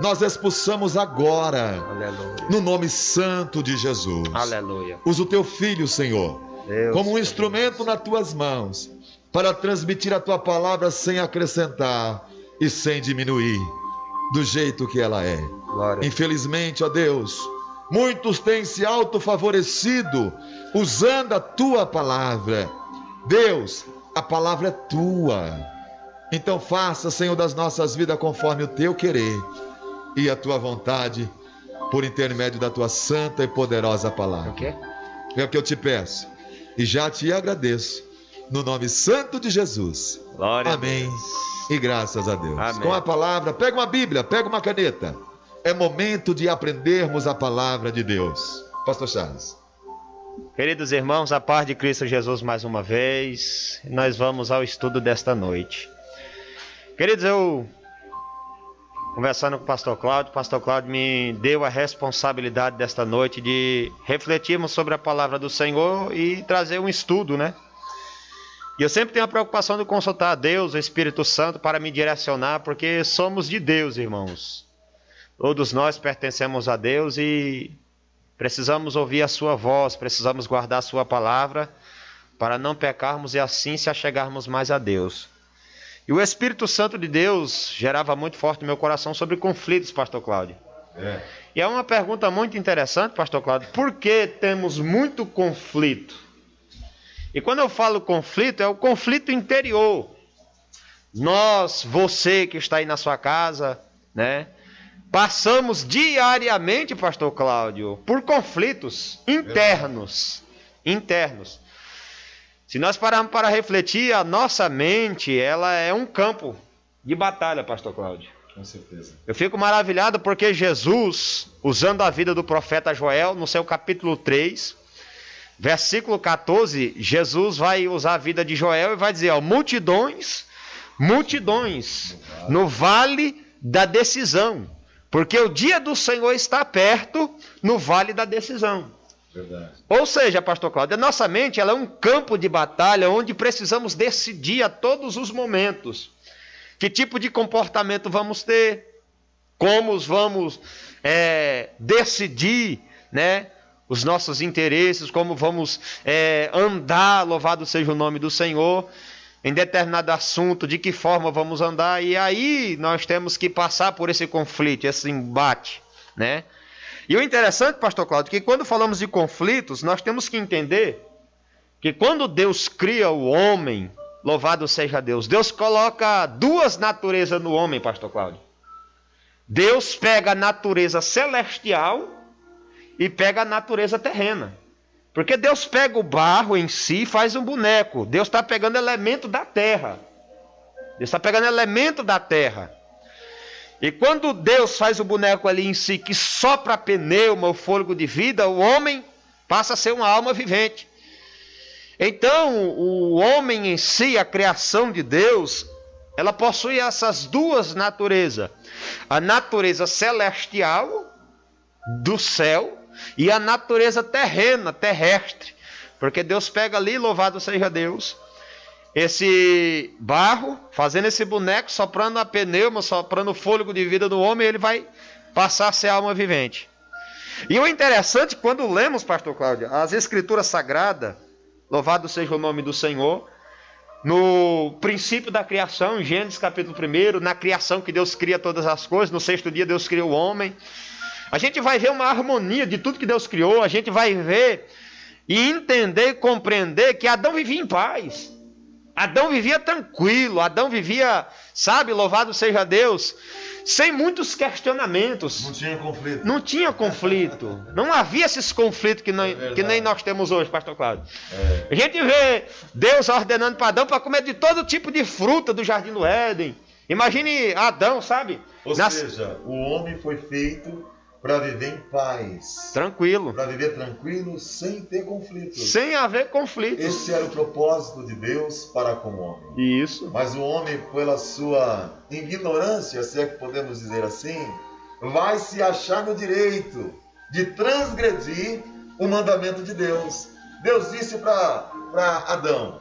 [SPEAKER 2] Nós expulsamos agora,
[SPEAKER 1] Aleluia.
[SPEAKER 2] no nome santo de Jesus.
[SPEAKER 1] Aleluia.
[SPEAKER 2] Usa o teu filho, Senhor,
[SPEAKER 1] Deus,
[SPEAKER 2] como um instrumento nas tuas mãos, para transmitir a tua palavra sem acrescentar e sem diminuir, do jeito que ela é.
[SPEAKER 1] Glória.
[SPEAKER 2] Infelizmente, ó Deus, muitos têm se autofavorecido usando a tua palavra. Deus, a palavra é tua. Então faça, Senhor, das nossas vidas conforme o teu querer e a tua vontade, por intermédio da tua santa e poderosa palavra.
[SPEAKER 1] O quê?
[SPEAKER 2] É o que eu te peço e já te agradeço, no nome santo de Jesus.
[SPEAKER 1] Glória.
[SPEAKER 2] Amém. E graças a Deus.
[SPEAKER 1] Amém.
[SPEAKER 2] Com a palavra, pega uma Bíblia, pega uma caneta. É momento de aprendermos a palavra de Deus. Pastor Charles.
[SPEAKER 1] Queridos irmãos, a paz de Cristo Jesus mais uma vez. Nós vamos ao estudo desta noite. Queridos, eu conversando com o pastor Cláudio me deu a responsabilidade desta noite de refletirmos sobre a palavra do Senhor e trazer um estudo, né? E eu sempre tenho a preocupação de consultar a Deus, o Espírito Santo, para me direcionar, porque somos de Deus, irmãos. Todos nós pertencemos a Deus e precisamos ouvir a sua voz, precisamos guardar a sua palavra, para não pecarmos e assim se achegarmos mais a Deus. E o Espírito Santo de Deus gerava muito forte no meu coração sobre conflitos, pastor Cláudio. E é uma pergunta muito interessante, pastor Cláudio, por que temos muito conflito? E quando eu falo conflito, é o conflito interior. Você que está aí na sua casa, né? Passamos diariamente, pastor Cláudio, por conflitos internos. Se nós pararmos para refletir, a nossa mente, ela é um campo de batalha, pastor Cláudio.
[SPEAKER 2] Com certeza.
[SPEAKER 1] Eu fico maravilhado porque Jesus, usando a vida do profeta Joel, no seu capítulo 3, versículo 14, Jesus vai usar a vida de Joel e vai dizer, ó, multidões no vale da decisão, porque o dia do Senhor está perto no vale da decisão.
[SPEAKER 2] Verdade.
[SPEAKER 1] Ou seja, pastor Cláudio, a nossa mente ela é um campo de batalha onde precisamos decidir a todos os momentos que tipo de comportamento vamos ter, como vamos decidir, né, os nossos interesses, como vamos andar, louvado seja o nome do Senhor, em determinado assunto, de que forma vamos andar, e aí nós temos que passar por esse conflito, esse embate, né? E o interessante, pastor Cláudio, que quando falamos de conflitos, nós temos que entender que quando Deus cria o homem, louvado seja Deus, Deus coloca duas naturezas no homem, pastor Cláudio. Deus pega a natureza celestial e pega a natureza terrena. Porque Deus pega o barro em si e faz um boneco. Deus está pegando elemento da terra. E quando Deus faz o boneco ali em si, que sopra a pneuma, o fôlego de vida, o homem passa a ser uma alma vivente. Então, o homem em si, a criação de Deus, ela possui essas duas naturezas. A natureza celestial, do céu, e a natureza terrena, terrestre. Porque Deus pega ali, louvado seja Deus, esse barro, fazendo esse boneco, soprando a pneuma, soprando o fôlego de vida do homem, ele vai passar a ser alma vivente. E o interessante, quando lemos, pastor Cláudio, as escrituras sagradas, louvado seja o nome do Senhor, no princípio da criação, em Gênesis capítulo 1, na criação que Deus cria todas as coisas, no sexto dia Deus criou o homem, a gente vai ver uma harmonia de tudo que Deus criou, a gente vai ver e entender e compreender que Adão vivia em paz. Adão vivia tranquilo, Adão vivia, sabe, louvado seja Deus, sem muitos questionamentos. Não tinha conflito. Não havia esses conflitos que nem nós temos hoje, pastor Cláudio. A gente vê Deus ordenando para Adão para comer de todo tipo de fruta do jardim do Éden. Imagine Adão, sabe?
[SPEAKER 2] Ou seja, o homem foi feito para viver em paz.
[SPEAKER 1] Tranquilo.
[SPEAKER 2] Para viver tranquilo, sem ter conflitos.
[SPEAKER 1] Sem haver conflitos.
[SPEAKER 2] Esse era o propósito de Deus para com o homem.
[SPEAKER 1] Isso.
[SPEAKER 2] Mas o homem, pela sua ignorância, se é que podemos dizer assim, vai se achar no direito de transgredir o mandamento de Deus. Deus disse para Adão: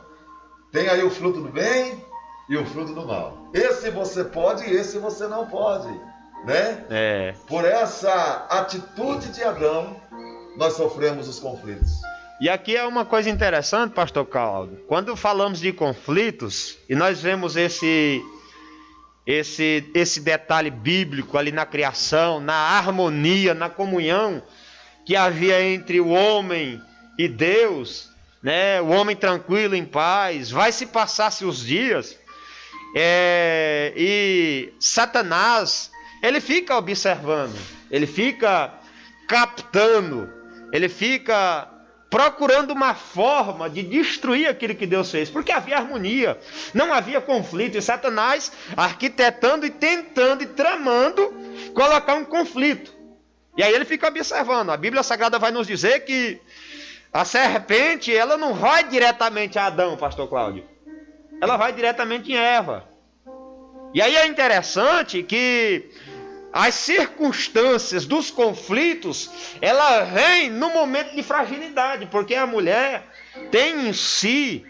[SPEAKER 2] tem aí o fruto do bem e o fruto do mal. Esse você pode e esse você não pode, né? Por essa atitude de Adão, nós sofremos os conflitos.
[SPEAKER 1] E aqui é uma coisa interessante, pastor Cláudio. Quando falamos de conflitos, e nós vemos esse detalhe bíblico ali na criação, na harmonia, na comunhão que havia entre o homem e Deus, né? O homem tranquilo, em paz, vai se passar-se os dias, e Satanás, ele fica observando, ele fica captando, ele fica procurando uma forma de destruir aquilo que Deus fez, porque havia harmonia, não havia conflito, e Satanás arquitetando e tentando e tramando colocar um conflito. E aí ele fica observando. A Bíblia Sagrada vai nos dizer que a serpente, ela não vai diretamente a Adão, pastor Cláudio, ela vai diretamente em Eva. E aí é interessante que as circunstâncias dos conflitos, ela vem no momento de fragilidade, porque a mulher tem em si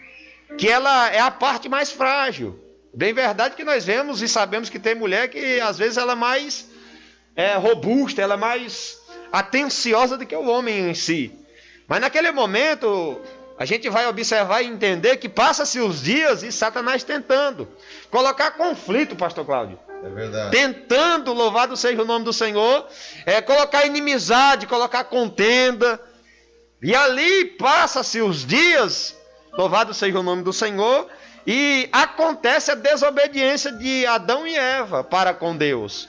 [SPEAKER 1] que ela é a parte mais frágil. Bem verdade que nós vemos e sabemos que tem mulher que às vezes ela é mais robusta, ela é mais atenciosa do que o homem em si. Mas naquele momento a gente vai observar e entender que passa-se os dias e Satanás tentando colocar conflito, pastor Cláudio.
[SPEAKER 2] É verdade.
[SPEAKER 1] Tentando, louvado seja o nome do Senhor, colocar inimizade, colocar contenda. E ali passa-se os dias, louvado seja o nome do Senhor, e acontece a desobediência de Adão e Eva para com Deus.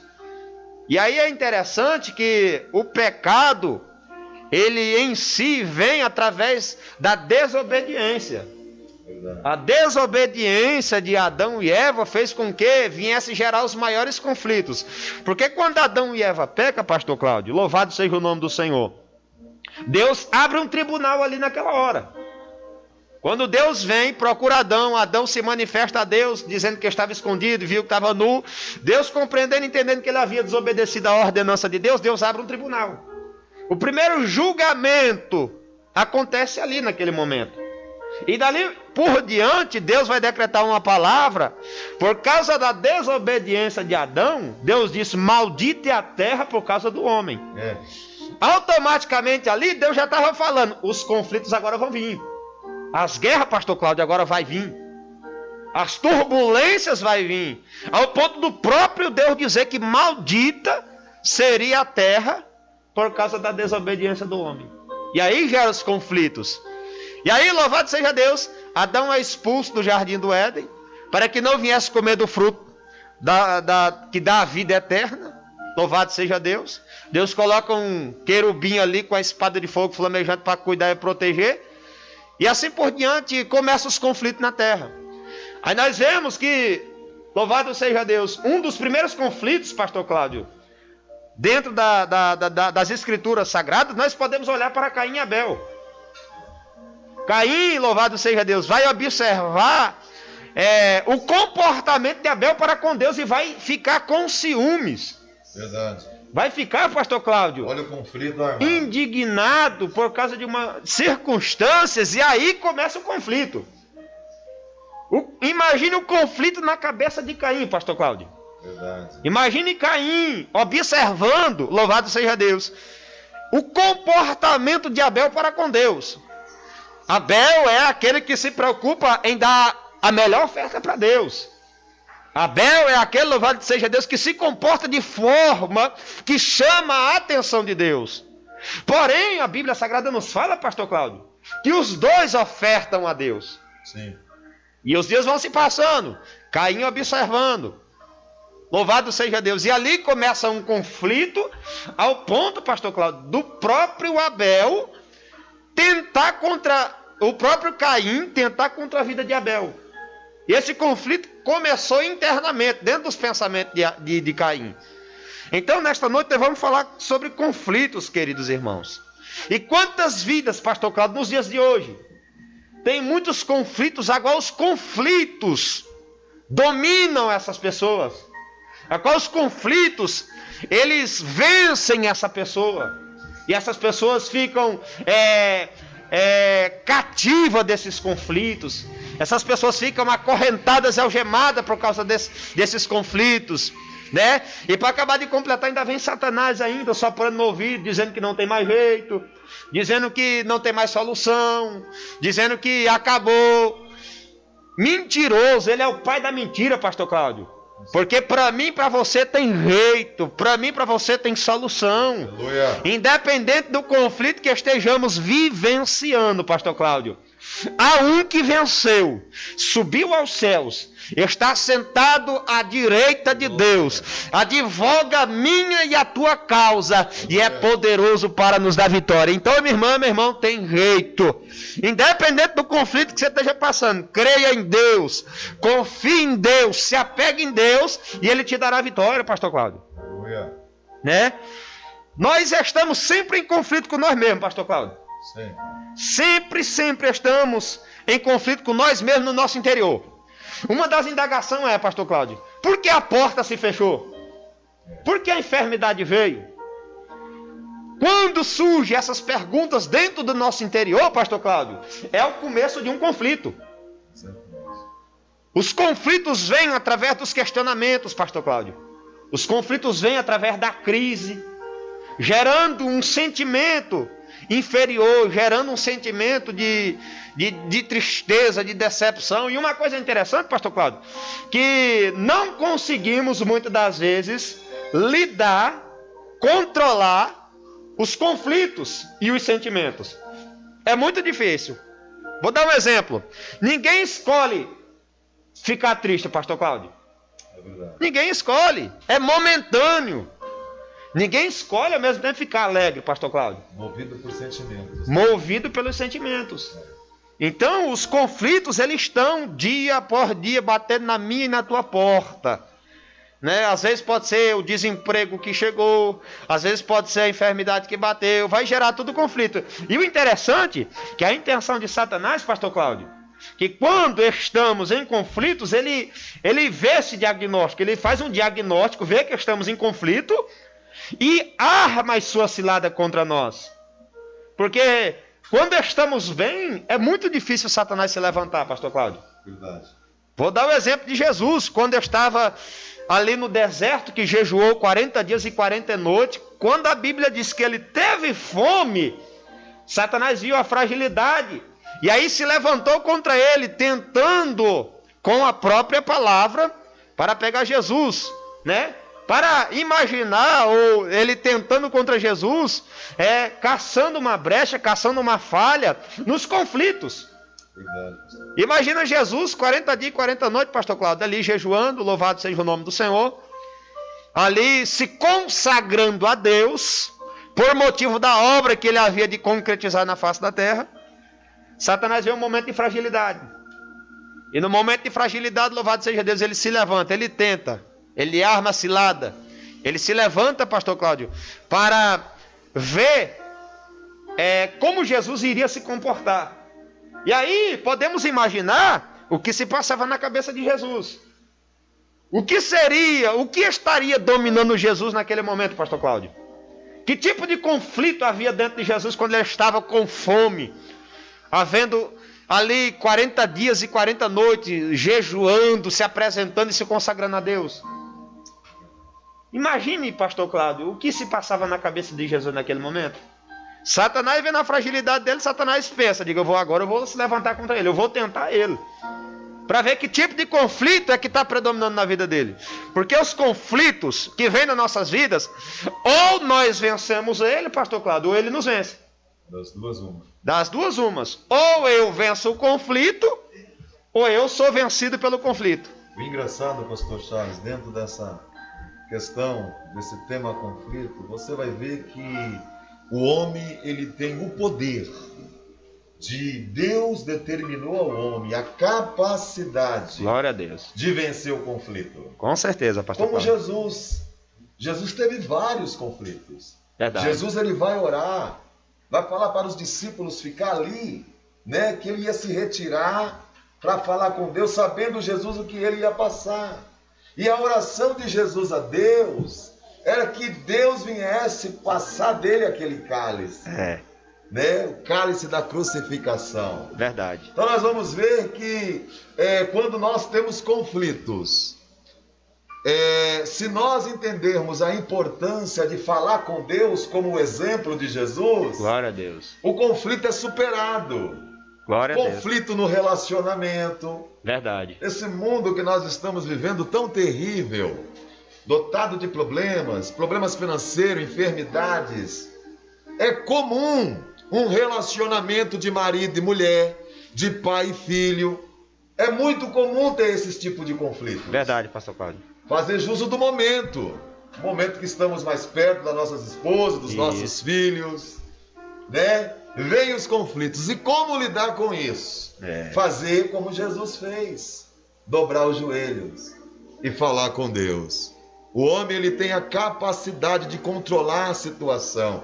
[SPEAKER 1] E aí é interessante que o pecado, ele em si vem através da desobediência. A desobediência de Adão e Eva fez com que viesse gerar os maiores conflitos. Porque quando Adão e Eva pecam, pastor Cláudio, louvado seja o nome do Senhor, Deus abre um tribunal ali naquela hora. Quando Deus vem, procura Adão, Adão se manifesta a Deus, dizendo que estava escondido, viu que estava nu. Deus, compreendendo e entendendo que ele havia desobedecido a ordenança de Deus, Deus abre um tribunal. O primeiro julgamento acontece ali naquele momento. E dali por diante, Deus vai decretar uma palavra. Por causa da desobediência de Adão, Deus disse: maldita é a terra por causa do homem. Automaticamente ali, Deus já estava falando: os conflitos agora vão vir. As guerras, pastor Cláudio, agora vai vir. As turbulências vai vir. Ao ponto do próprio Deus dizer que maldita seria a terra por causa da desobediência do homem. E aí gera os conflitos. E aí, louvado seja Deus, Adão é expulso do jardim do Éden, para que não viesse comer do fruto que dá a vida eterna. Louvado seja Deus. Deus coloca um querubim ali com a espada de fogo flamejante para cuidar e proteger. E assim por diante começam os conflitos na terra. Aí nós vemos que, louvado seja Deus, um dos primeiros conflitos, pastor Cláudio, dentro das escrituras sagradas, nós podemos olhar para Caim e Abel. Caim, louvado seja Deus, vai observar o comportamento de Abel para com Deus e vai ficar com ciúmes.
[SPEAKER 2] Verdade.
[SPEAKER 1] Vai ficar, pastor Cláudio,
[SPEAKER 2] olha o conflito armado,
[SPEAKER 1] indignado por causa de circunstâncias, e aí começa o conflito. Imagine o conflito na cabeça de Caim, pastor Cláudio.
[SPEAKER 2] Verdade.
[SPEAKER 1] Imagine Caim observando, louvado seja Deus, o comportamento de Abel para com Deus. Abel é aquele que se preocupa em dar a melhor oferta para Deus. Abel é aquele, louvado seja Deus, que se comporta de forma que chama a atenção de Deus. Porém, a Bíblia Sagrada nos fala, pastor Cláudio, que os dois ofertam a Deus.
[SPEAKER 2] Sim.
[SPEAKER 1] E os dias vão se passando, Caim observando. Louvado seja Deus. E ali começa um conflito, ao ponto, pastor Cláudio, do próprio Abel tentar contra o próprio Caim, tentar contra a vida de Abel. E esse conflito começou internamente, dentro dos pensamentos de Caim. Então, nesta noite, nós vamos falar sobre conflitos, queridos irmãos. E quantas vidas, pastor Cláudio, nos dias de hoje, tem muitos conflitos, agora os conflitos dominam essas pessoas. Agora os conflitos, eles vencem essa pessoa. E essas pessoas ficam cativa desses conflitos. Essas pessoas ficam acorrentadas e algemadas por causa desses conflitos, né? E para acabar de completar, ainda vem Satanás ainda soprando no ouvido, dizendo que não tem mais jeito, dizendo que não tem mais solução, dizendo que acabou. Mentiroso, ele é o pai da mentira, pastor Cláudio. Porque para mim, para você tem jeito, para mim, para você tem solução.
[SPEAKER 2] Aleluia.
[SPEAKER 1] Independente do conflito que estejamos vivenciando, pastor Cláudio. Há um que venceu, subiu aos céus, está sentado à direita de Deus, advoga a minha e a tua causa, e é poderoso para nos dar vitória. Então, minha irmã, meu irmão, tem jeito. Independente do conflito que você esteja passando, creia em Deus, confie em Deus, se apegue em Deus, e Ele te dará vitória, pastor Cláudio. Né? Nós estamos sempre em conflito com nós mesmos, pastor Cláudio. Sempre estamos em conflito com nós mesmos no nosso interior. Uma das indagações é, pastor Cláudio, por que a porta se fechou? Por que a enfermidade veio? Quando surgem essas perguntas dentro do nosso interior, pastor Cláudio, é o começo de um conflito. Os conflitos vêm através dos questionamentos, pastor Cláudio. Os conflitos vêm através da crise, gerando um sentimento inferior, gerando um sentimento de tristeza, de decepção. E uma coisa interessante, pastor Cláudio, que não conseguimos muitas das vezes lidar, controlar os conflitos e os sentimentos. É muito difícil. Vou dar um exemplo. Ninguém escolhe ficar triste, pastor Cláudio.
[SPEAKER 2] É verdade.
[SPEAKER 1] Ninguém escolhe. É momentâneo. Ninguém escolhe ao mesmo tempo ficar alegre, pastor Cláudio.
[SPEAKER 2] Movido por sentimentos.
[SPEAKER 1] Movido pelos sentimentos. Então, os conflitos, eles estão dia por dia batendo na minha e na tua porta. Né? Às vezes pode ser o desemprego que chegou, às vezes pode ser a enfermidade que bateu, vai gerar tudo conflito. E o interessante, que a intenção de Satanás, pastor Cláudio, que quando estamos em conflitos, ele vê esse diagnóstico, ele faz um diagnóstico, vê que estamos em conflito, e arma as suas ciladas contra nós. Porque quando estamos bem, é muito difícil Satanás se levantar, pastor Cláudio.
[SPEAKER 2] Verdade.
[SPEAKER 1] Vou dar o exemplo de Jesus, quando eu estava ali no deserto, que jejuou 40 dias e 40 noites, quando a Bíblia diz que ele teve fome, Satanás viu a fragilidade, e aí se levantou contra ele, tentando com a própria palavra, para pegar Jesus, né? Para imaginar, ou ele tentando contra Jesus, caçando uma brecha, caçando uma falha nos conflitos.
[SPEAKER 2] Verdade.
[SPEAKER 1] Imagina Jesus, 40 dias e 40 noites, pastor Cláudio, ali jejuando, louvado seja o nome do Senhor, ali se consagrando a Deus, por motivo da obra que ele havia de concretizar na face da terra. Satanás vê um momento de fragilidade. E no momento de fragilidade, louvado seja Deus, ele se levanta, ele tenta. Ele arma a cilada. Ele se levanta, pastor Cláudio, para ver como Jesus iria se comportar. E aí podemos imaginar o que se passava na cabeça de Jesus. O que estaria dominando Jesus naquele momento, pastor Cláudio? Que tipo de conflito havia dentro de Jesus quando ele estava com fome? Havendo ali 40 dias e 40 noites, jejuando, se apresentando e se consagrando a Deus. Imagine, pastor Cláudio, o que se passava na cabeça de Jesus naquele momento. Satanás vê na fragilidade dele, Satanás pensa, diga, eu vou se levantar contra ele, eu vou tentar ele. Para ver que tipo de conflito é que está predominando na vida dele. Porque os conflitos que vêm nas nossas vidas, ou nós vencemos ele, pastor Cláudio, ou ele nos vence.
[SPEAKER 2] Das duas umas.
[SPEAKER 1] Das duas umas. Ou eu venço o conflito, ou eu sou vencido pelo conflito.
[SPEAKER 2] O engraçado, pastor Charles, dentro dessa questão, desse tema conflito, você vai ver que o homem, ele tem o poder de Deus determinou ao homem a capacidade,
[SPEAKER 1] glória a Deus,
[SPEAKER 2] de vencer o conflito.
[SPEAKER 1] Com certeza, pastor.
[SPEAKER 2] Como Jesus teve vários conflitos.
[SPEAKER 1] Verdade.
[SPEAKER 2] Jesus, ele vai orar, vai falar para os discípulos ficar ali, né, que ele ia se retirar para falar com Deus, sabendo Jesus o que ele ia passar. E a oração de Jesus a Deus era que Deus viesse passar dele aquele cálice. né? O cálice da crucificação.
[SPEAKER 1] Verdade.
[SPEAKER 2] Então nós vamos ver que quando nós temos conflitos, se nós entendermos a importância de falar com Deus como o exemplo de Jesus,
[SPEAKER 1] glória a Deus,
[SPEAKER 2] o conflito é superado.
[SPEAKER 1] Glória a Deus.
[SPEAKER 2] Conflito no relacionamento.
[SPEAKER 1] Verdade.
[SPEAKER 2] Esse mundo que nós estamos vivendo tão terrível, dotado de problemas financeiros, enfermidades, é comum um relacionamento de marido e mulher, de pai e filho. É muito comum ter esse tipo de conflito.
[SPEAKER 1] Verdade, pastor Cláudio.
[SPEAKER 2] Fazer jus do momento que estamos mais perto das nossas esposas, dos nossos filhos, né? Vem os conflitos. E como lidar com isso? Fazer como Jesus fez. Dobrar os joelhos e falar com Deus. O homem, ele tem a capacidade de controlar a situação.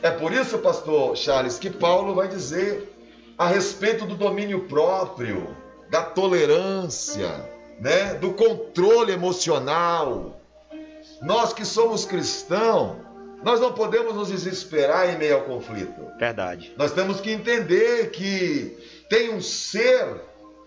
[SPEAKER 2] É por isso, pastor Charles, que Paulo vai dizer a respeito do domínio próprio, da tolerância, né? Do controle emocional. Nós que somos cristãos, nós não podemos nos desesperar em meio ao conflito.
[SPEAKER 1] Verdade.
[SPEAKER 2] Nós temos que entender que tem um ser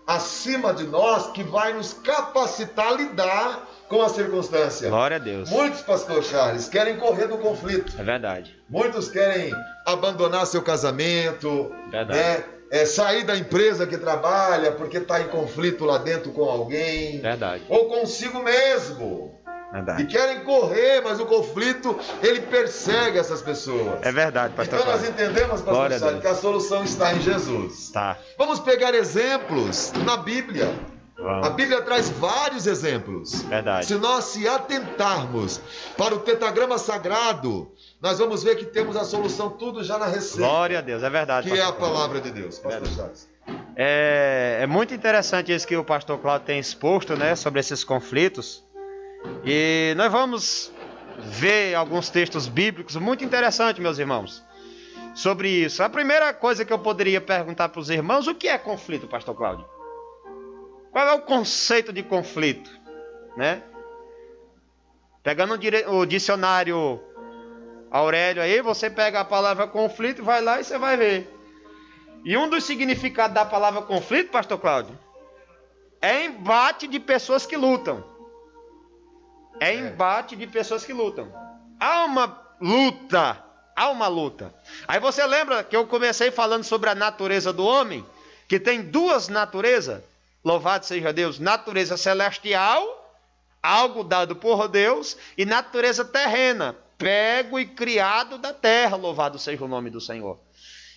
[SPEAKER 2] acima de nós que vai nos capacitar a lidar com a circunstância.
[SPEAKER 1] Glória a Deus.
[SPEAKER 2] Muitos, pastor Charles, querem correr do conflito.
[SPEAKER 1] É verdade.
[SPEAKER 2] Muitos querem abandonar seu casamento,
[SPEAKER 1] verdade,
[SPEAKER 2] né? Sair da empresa que trabalha porque está em conflito lá dentro com alguém.
[SPEAKER 1] Verdade.
[SPEAKER 2] Ou consigo mesmo.
[SPEAKER 1] Verdade.
[SPEAKER 2] E querem correr, mas o conflito, ele persegue essas pessoas.
[SPEAKER 1] É verdade, pastor.
[SPEAKER 2] Então nós entendemos, pastor Charles, que a solução está em Jesus.
[SPEAKER 1] Tá.
[SPEAKER 2] Vamos pegar exemplos na Bíblia.
[SPEAKER 1] Vamos.
[SPEAKER 2] A Bíblia traz vários exemplos.
[SPEAKER 1] Verdade.
[SPEAKER 2] Se nós se atentarmos para o tetragrama sagrado, nós vamos ver que temos a solução tudo já na receita.
[SPEAKER 1] Glória a Deus, é verdade.
[SPEAKER 2] Que é a palavra de Deus, pastor Charles.
[SPEAKER 1] É muito interessante isso que o pastor Cláudio tem exposto, né, sobre esses conflitos. E nós vamos ver alguns textos bíblicos muito interessantes, meus irmãos, sobre isso. A primeira coisa que eu poderia perguntar para os irmãos: o que é conflito, pastor Cláudio? Qual é o conceito de conflito, né? Pegando o dicionário Aurélio aí, você pega a palavra conflito, vai lá e você vai ver. E um dos significados da palavra conflito, pastor Cláudio, é embate de pessoas que lutam. É embate de pessoas que lutam. Há uma luta. Há uma luta. Aí você lembra que eu comecei falando sobre a natureza do homem? Que tem duas naturezas. Louvado seja Deus. Natureza celestial, algo dado por Deus. E natureza terrena, pego e criado da terra. Louvado seja o nome do Senhor.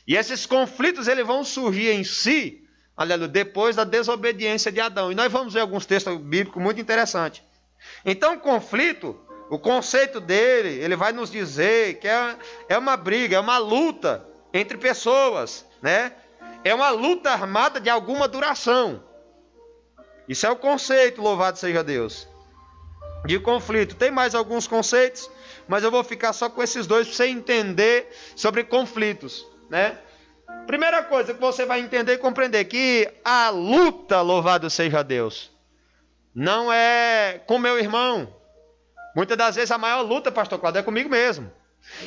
[SPEAKER 1] E esses conflitos, eles vão surgir em si, aleluia, depois da desobediência de Adão. E nós vamos ver alguns textos bíblicos muito interessantes. Então o conflito, o conceito dele, ele vai nos dizer que é uma briga, é uma luta entre pessoas, né? É uma luta armada de alguma duração. Isso é o conceito, louvado seja Deus, de conflito. Tem mais alguns conceitos, mas eu vou ficar só com esses dois para você entender sobre conflitos, né? Primeira coisa que você vai entender e compreender, que a luta, louvado seja Deus, não é com meu irmão. Muitas das vezes a maior luta, pastor Cláudio, é comigo mesmo.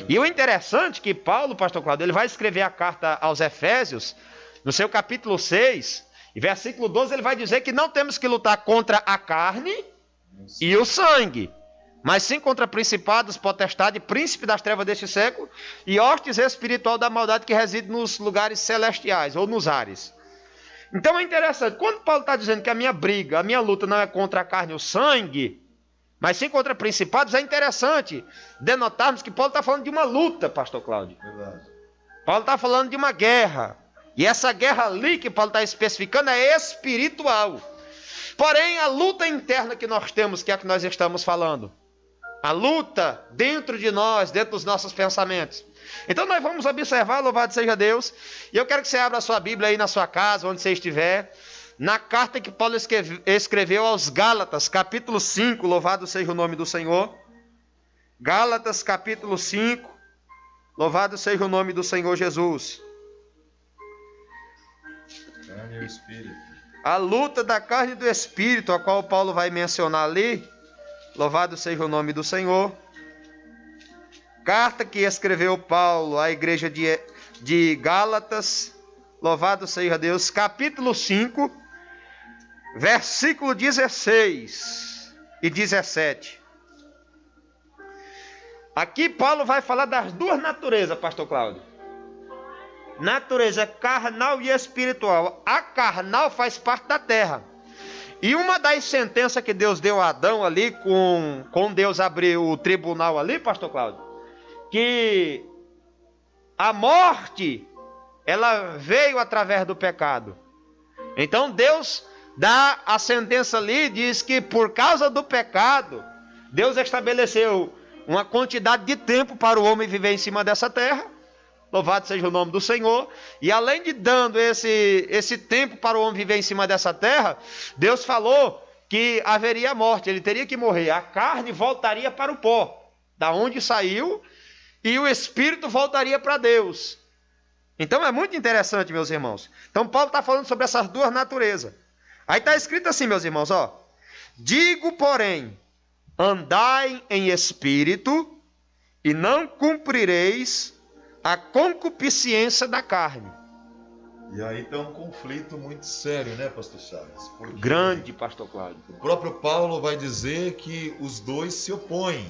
[SPEAKER 1] E o interessante é que Paulo, pastor Cláudio, ele vai escrever a carta aos Efésios, no seu capítulo 6, e versículo 12, ele vai dizer que não temos que lutar contra a carne e o sangue, mas sim contra principados, potestade, príncipe das trevas deste século, e hostes espiritual da maldade que reside nos lugares celestiais, ou nos ares. Então é interessante, quando Paulo está dizendo que a minha briga, a minha luta não é contra a carne e o sangue, mas sim contra principados, é interessante denotarmos que Paulo está falando de uma luta, pastor Cláudio.
[SPEAKER 2] Verdade.
[SPEAKER 1] Paulo está falando de uma guerra, e essa guerra ali que Paulo está especificando é espiritual. Porém, a luta interna que nós temos, que é a que nós estamos falando, a luta dentro de nós, dentro dos nossos pensamentos. Então nós vamos observar, louvado seja Deus, e eu quero que você abra a sua Bíblia aí na sua casa, onde você estiver, na carta que Paulo escreveu aos Gálatas, capítulo 5, louvado seja o nome do Senhor. Gálatas, capítulo 5, louvado seja o nome do Senhor Jesus.
[SPEAKER 2] Carne e espírito.
[SPEAKER 1] A luta da carne e do espírito, a qual Paulo vai mencionar ali, louvado seja o nome do Senhor. Carta que escreveu Paulo à igreja de Gálatas, louvado seja Deus, capítulo 5, versículo 16 e 17. Aqui Paulo vai falar das duas naturezas, pastor Cláudio. Natureza carnal e espiritual. A carnal faz parte da terra. E uma das sentenças que Deus deu a Adão ali, com Deus abriu o tribunal ali, pastor Cláudio, que a morte, ela veio através do pecado. Então Deus dá a sentença ali, diz que por causa do pecado, Deus estabeleceu uma quantidade de tempo para o homem viver em cima dessa terra. Louvado seja o nome do Senhor. E além de dando esse tempo para o homem viver em cima dessa terra, Deus falou que haveria morte, ele teria que morrer. A carne voltaria para o pó, da onde saiu, e o espírito voltaria para Deus. Então é muito interessante, meus irmãos. Então Paulo está falando sobre essas duas naturezas. Aí está escrito assim, meus irmãos, ó. Digo, porém, andai em espírito, e não cumprireis a concupiscência da carne.
[SPEAKER 2] E aí tem um conflito muito sério, né, pastor Charles? Porque
[SPEAKER 1] grande, pastor Cláudio.
[SPEAKER 2] O próprio Paulo vai dizer que os dois se opõem.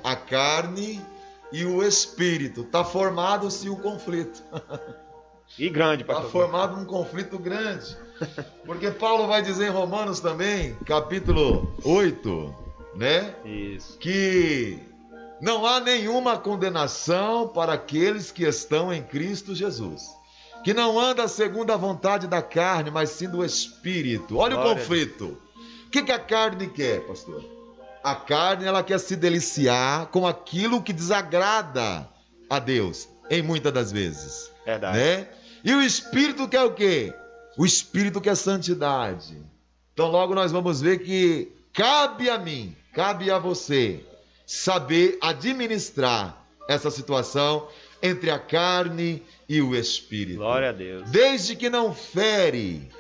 [SPEAKER 2] A carne e o espírito. Está formado-se o conflito.
[SPEAKER 1] E grande, pastor.
[SPEAKER 2] Está formado um conflito grande. Porque Paulo vai dizer em Romanos também, capítulo 8, né?
[SPEAKER 1] Isso.
[SPEAKER 2] Que não há nenhuma condenação para aqueles que estão em Cristo Jesus, que não anda segundo a vontade da carne, mas sim do Espírito. Olha o conflito. O que a carne quer, pastor? A carne, ela quer se deliciar com aquilo que desagrada a Deus, em muitas das vezes.
[SPEAKER 1] Verdade.
[SPEAKER 2] Né? E o Espírito quer o quê? O Espírito quer santidade. Então logo nós vamos ver que cabe a mim, cabe a você, saber administrar essa situação entre a carne e o espírito.
[SPEAKER 1] Glória a Deus.
[SPEAKER 2] Desde que não fere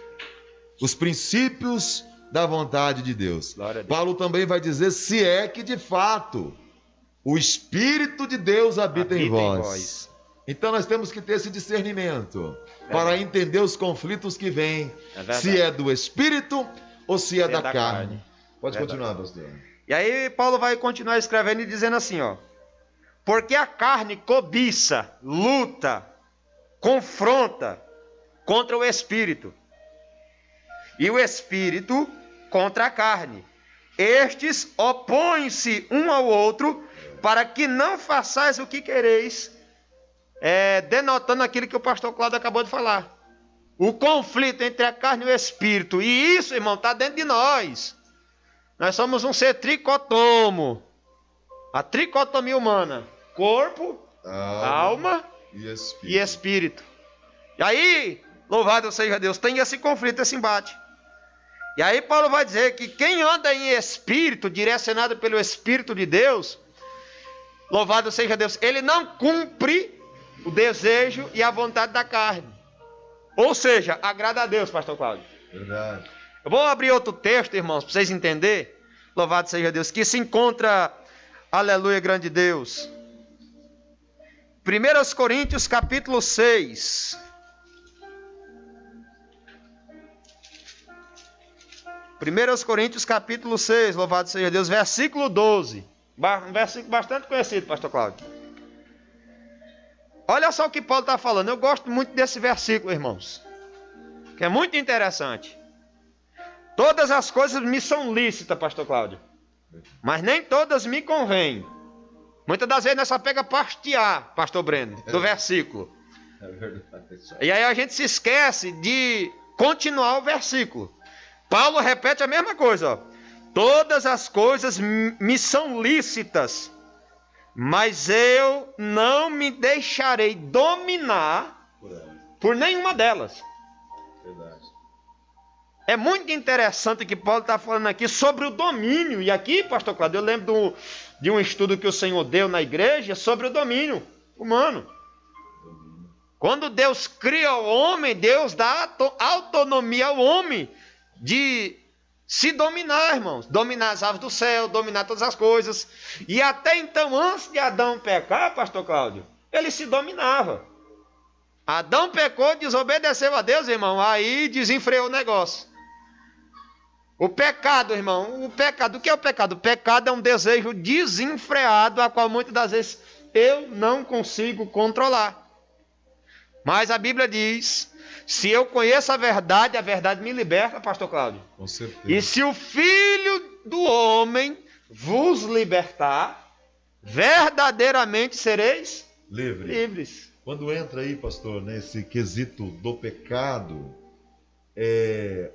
[SPEAKER 2] os princípios da vontade de Deus.
[SPEAKER 1] Glória a Deus.
[SPEAKER 2] Paulo também vai dizer se é que de fato o Espírito de Deus habita em vós. Então nós temos que ter esse discernimento para entender os conflitos que vêm, se é do Espírito ou se é da carne. Pode continuar, pastor.
[SPEAKER 1] E aí Paulo vai continuar escrevendo e dizendo assim, ó. Porque a carne cobiça, luta, confronta contra o espírito. E o espírito contra a carne. Estes opõem-se um ao outro para que não façais o que quereis. Denotando aquilo que o pastor Cláudio acabou de falar. O conflito entre a carne e o espírito. E isso, irmão, está dentro de nós. Nós somos um ser tricotomo. A tricotomia humana. Corpo, alma e espírito. E aí, louvado seja Deus, tem esse conflito, esse embate. E aí Paulo vai dizer que quem anda em espírito, direcionado pelo Espírito de Deus, louvado seja Deus, ele não cumpre o desejo e a vontade da carne. Ou seja, agrada a Deus, pastor Cláudio.
[SPEAKER 2] Verdade.
[SPEAKER 1] Eu vou abrir outro texto, irmãos, para vocês entenderem. Louvado seja Deus. Que se encontra, aleluia, grande Deus. 1 Coríntios capítulo 6. 1 Coríntios capítulo 6, louvado seja Deus, versículo 12. Um versículo bastante conhecido, pastor Cláudio. Olha só o que Paulo está falando. Eu gosto muito desse versículo, irmãos. Que é muito interessante. Todas as coisas me são lícitas, pastor Cláudio, mas nem todas me convêm. Muitas das vezes nós só pega partear, pastor Breno, do versículo.
[SPEAKER 2] É verdade.
[SPEAKER 1] E aí a gente se esquece de continuar o versículo. Paulo repete a mesma coisa, ó. Todas as coisas me são lícitas, mas eu não me deixarei dominar por nenhuma delas.
[SPEAKER 2] Verdade.
[SPEAKER 1] É muito interessante que Paulo está falando aqui sobre o domínio. E aqui, pastor Cláudio, eu lembro de um estudo que o Senhor deu na igreja sobre o domínio humano. Quando Deus cria o homem, Deus dá autonomia ao homem de se dominar, irmãos. Dominar as aves do céu, dominar todas as coisas. E até então, antes de Adão pecar, pastor Cláudio, ele se dominava. Adão pecou, desobedeceu a Deus, irmão, aí desenfreou o negócio. O pecado, irmão, o que é o pecado? O pecado é um desejo desenfreado, a qual muitas das vezes eu não consigo controlar. Mas a Bíblia diz, se eu conheço a verdade me liberta, pastor Cláudio.
[SPEAKER 2] Com certeza.
[SPEAKER 1] E se o Filho do Homem vos libertar, verdadeiramente sereis livres.
[SPEAKER 2] Quando entra aí, pastor, nesse quesito do pecado,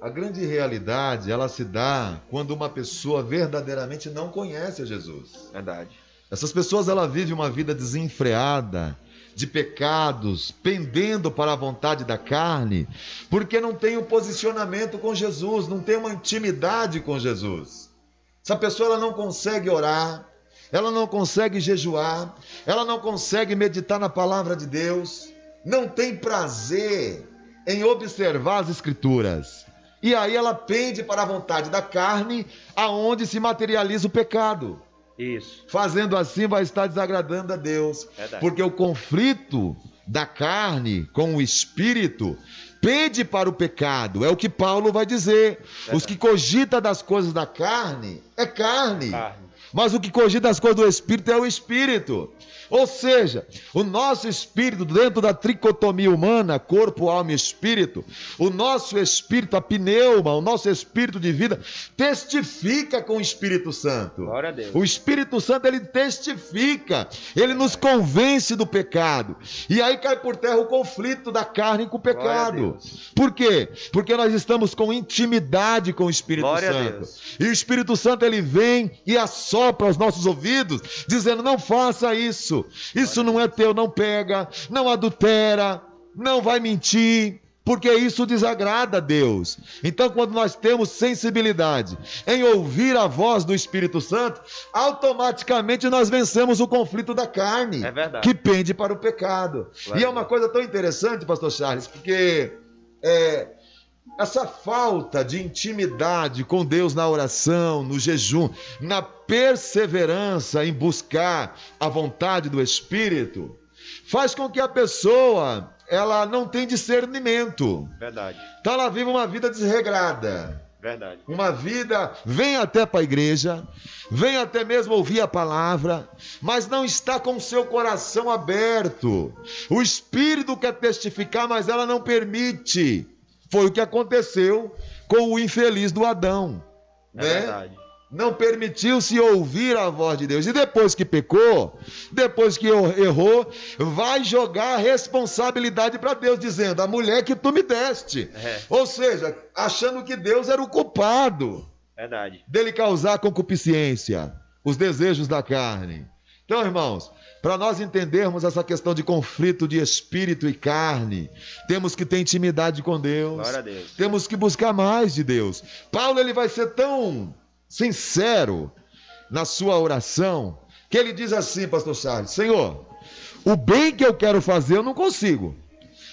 [SPEAKER 2] a grande realidade, ela se dá quando uma pessoa verdadeiramente não conhece a Jesus.
[SPEAKER 1] Verdade.
[SPEAKER 2] Essas pessoas, ela vive uma vida desenfreada, de pecados, pendendo para a vontade da carne, porque não tem um posicionamento com Jesus, não tem uma intimidade com Jesus. Essa pessoa, ela não consegue orar, ela não consegue jejuar, ela não consegue meditar na palavra de Deus, não tem prazer em observar as Escrituras. E aí ela pende para a vontade da carne, aonde se materializa o pecado.
[SPEAKER 1] Isso.
[SPEAKER 2] Fazendo assim vai estar desagradando a Deus.
[SPEAKER 1] Verdade.
[SPEAKER 2] Porque o conflito da carne com o espírito pende para o pecado. É o que Paulo vai dizer.
[SPEAKER 1] Verdade.
[SPEAKER 2] Os que cogitam das coisas da carne é carne.
[SPEAKER 1] Carne.
[SPEAKER 2] Mas o que cogita das coisas do Espírito é o Espírito. Ou seja, o nosso espírito, dentro da tricotomia humana, corpo, alma e espírito, o nosso espírito, a pneuma, o nosso espírito de vida, testifica com o Espírito Santo.
[SPEAKER 1] Glória a Deus.
[SPEAKER 2] O Espírito Santo, ele testifica, ele nos convence do pecado. E aí cai por terra o conflito da carne com o pecado. Por quê? Porque nós estamos com intimidade com o Espírito
[SPEAKER 1] Glória
[SPEAKER 2] Santo. E o Espírito Santo, ele vem e assopra aos nossos ouvidos, dizendo: não faça isso. Isso não é teu, não pega, não adultera, não vai mentir, porque isso desagrada a Deus. Então, quando nós temos sensibilidade em ouvir a voz do Espírito Santo, automaticamente nós vencemos o conflito da carne, que pende para o pecado. E é uma coisa tão interessante, pastor Charles, porque essa falta de intimidade com Deus na oração, no jejum, na perseverança em buscar a vontade do Espírito, faz com que a pessoa, ela não tenha discernimento.
[SPEAKER 1] Verdade.
[SPEAKER 2] Então ela vive uma vida desregrada.
[SPEAKER 1] Verdade.
[SPEAKER 2] Uma vida, vem até para a igreja, vem até mesmo ouvir a palavra, mas não está com o seu coração aberto. O Espírito quer testificar, mas ela não permite. Foi o que aconteceu com o infeliz do Adão.
[SPEAKER 1] Verdade.
[SPEAKER 2] Não permitiu-se ouvir a voz de Deus. E depois que pecou, depois que errou, vai jogar a responsabilidade para Deus, dizendo: a mulher que tu me deste. Ou seja, achando que Deus era o culpado.
[SPEAKER 1] Verdade.
[SPEAKER 2] Dele causar concupiscência, os desejos da carne. Então, irmãos, para nós entendermos essa questão de conflito de espírito e carne, temos que ter intimidade com Deus.
[SPEAKER 1] Glória a Deus.
[SPEAKER 2] Temos que buscar mais de Deus. Paulo, ele vai ser tão sincero na sua oração, que ele diz assim, pastor Charles: Senhor, o bem que eu quero fazer eu não consigo,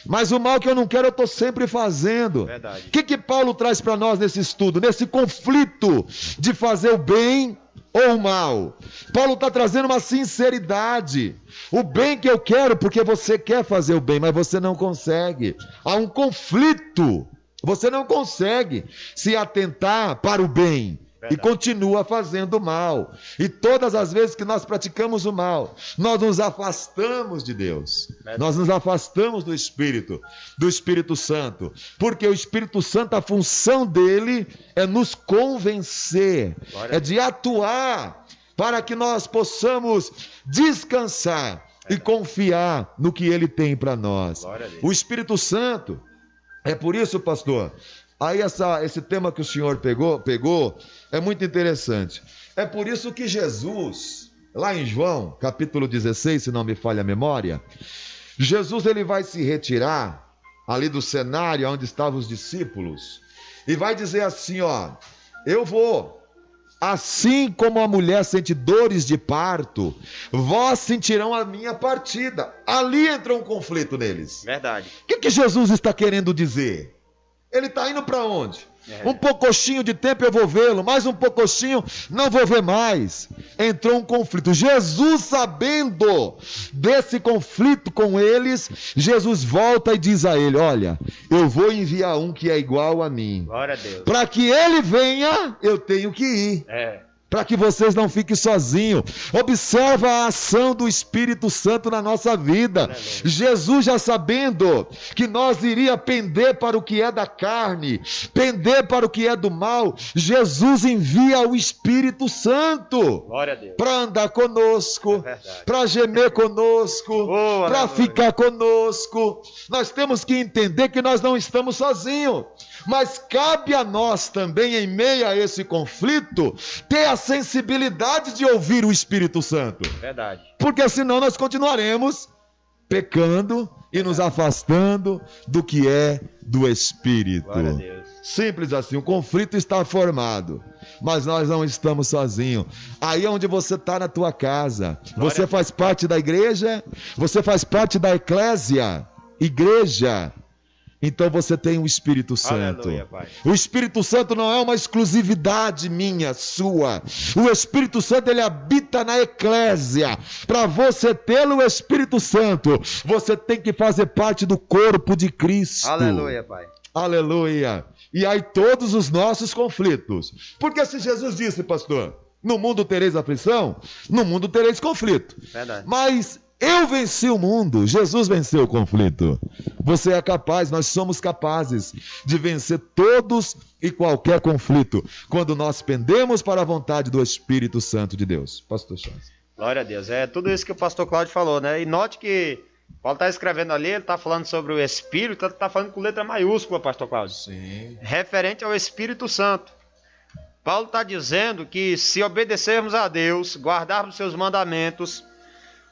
[SPEAKER 2] mas o mal que eu não quero eu estou sempre fazendo.
[SPEAKER 1] Verdade.
[SPEAKER 2] O que Paulo traz para nós nesse estudo, nesse conflito de fazer o bem ou o mal? Paulo está trazendo uma sinceridade. O bem que eu quero, porque você quer fazer o bem, mas você não consegue. Há um conflito. Você não consegue se atentar para o bem. Verdade. E continua fazendo o mal. E todas as vezes que nós praticamos o mal, nós nos afastamos de Deus. Verdade. Nós nos afastamos do Espírito Santo. Porque o Espírito Santo, a função dele é nos convencer, é de atuar para que nós possamos descansar e confiar no que ele tem para nós. O Espírito Santo, é por isso, pastor, aí esse tema que o senhor pegou é muito interessante. É por isso que Jesus, lá em João, capítulo 16, se não me falha a memória, Jesus, ele vai se retirar ali do cenário onde estavam os discípulos e vai dizer assim, eu vou, assim como a mulher sente dores de parto, vós sentirão a minha partida. Ali entra um conflito neles.
[SPEAKER 1] Verdade.
[SPEAKER 2] O que Jesus está querendo dizer? Ele está indo para onde? Um poucochinho de tempo eu vou vê-lo, mais um poucochinho, não vou ver mais. Entrou um conflito. Jesus, sabendo desse conflito com eles, Jesus volta e diz a ele: olha, eu vou enviar um que é igual a mim.
[SPEAKER 1] Glória a Deus.
[SPEAKER 2] Para que ele venha, eu tenho que ir. Para que vocês não fiquem sozinhos. Observa a ação do Espírito Santo na nossa vida. Jesus, já sabendo que nós iria pender para o que é da carne, pender para o que é do mal, Jesus envia o Espírito Santo para andar conosco, para gemer conosco, para ficar conosco. Nós temos que entender que nós não estamos sozinhos, mas cabe a nós também, em meio a esse conflito, ter a sensibilidade de ouvir o Espírito Santo.
[SPEAKER 1] Verdade.
[SPEAKER 2] Porque senão nós continuaremos pecando e nos afastando do que é do Espírito.
[SPEAKER 1] Glória a Deus.
[SPEAKER 2] Simples assim, o conflito está formado, mas nós não estamos sozinhos. Aí é onde você está na tua casa. Você faz parte da igreja, você faz parte da eclésia, igreja. Então você tem o Espírito Santo.
[SPEAKER 1] Aleluia, Pai.
[SPEAKER 2] O Espírito Santo não é uma exclusividade minha, sua. O Espírito Santo, ele habita na eclésia. Para você ter o Espírito Santo, você tem que fazer parte do corpo de Cristo.
[SPEAKER 1] Aleluia, Pai.
[SPEAKER 2] Aleluia. E aí todos os nossos conflitos. Porque se Jesus disse, pastor, no mundo tereis aflição, no mundo tereis conflito.
[SPEAKER 1] Verdade.
[SPEAKER 2] Mas eu venci o mundo, Jesus venceu o conflito. Você é capaz, nós somos capazes de vencer todos e qualquer conflito, quando nós pendemos para a vontade do Espírito Santo de Deus. Pastor Charles.
[SPEAKER 1] Glória a Deus. É tudo isso que o pastor Cláudio falou, né? E note que Paulo está escrevendo ali, ele está falando sobre o Espírito, está falando com letra maiúscula, pastor Cláudio.
[SPEAKER 2] Sim.
[SPEAKER 1] Referente ao Espírito Santo. Paulo está dizendo que se obedecermos a Deus, guardarmos seus mandamentos,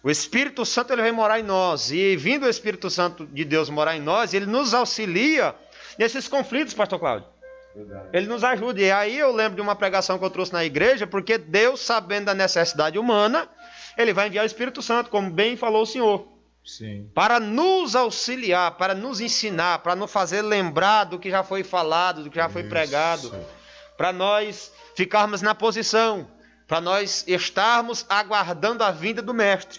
[SPEAKER 1] o Espírito Santo, ele vai morar em nós. E vindo o Espírito Santo de Deus morar em nós, ele nos auxilia nesses conflitos, pastor Cláudio. Verdade. Ele nos ajuda. E aí eu lembro de uma pregação que eu trouxe na igreja, porque Deus, sabendo da necessidade humana, ele vai enviar o Espírito Santo, como bem falou o Senhor.
[SPEAKER 2] Sim.
[SPEAKER 1] Para nos auxiliar, para nos ensinar, para nos fazer lembrar do que já foi falado, do que já foi pregado, para nós ficarmos na posição, para nós estarmos aguardando a vinda do Mestre.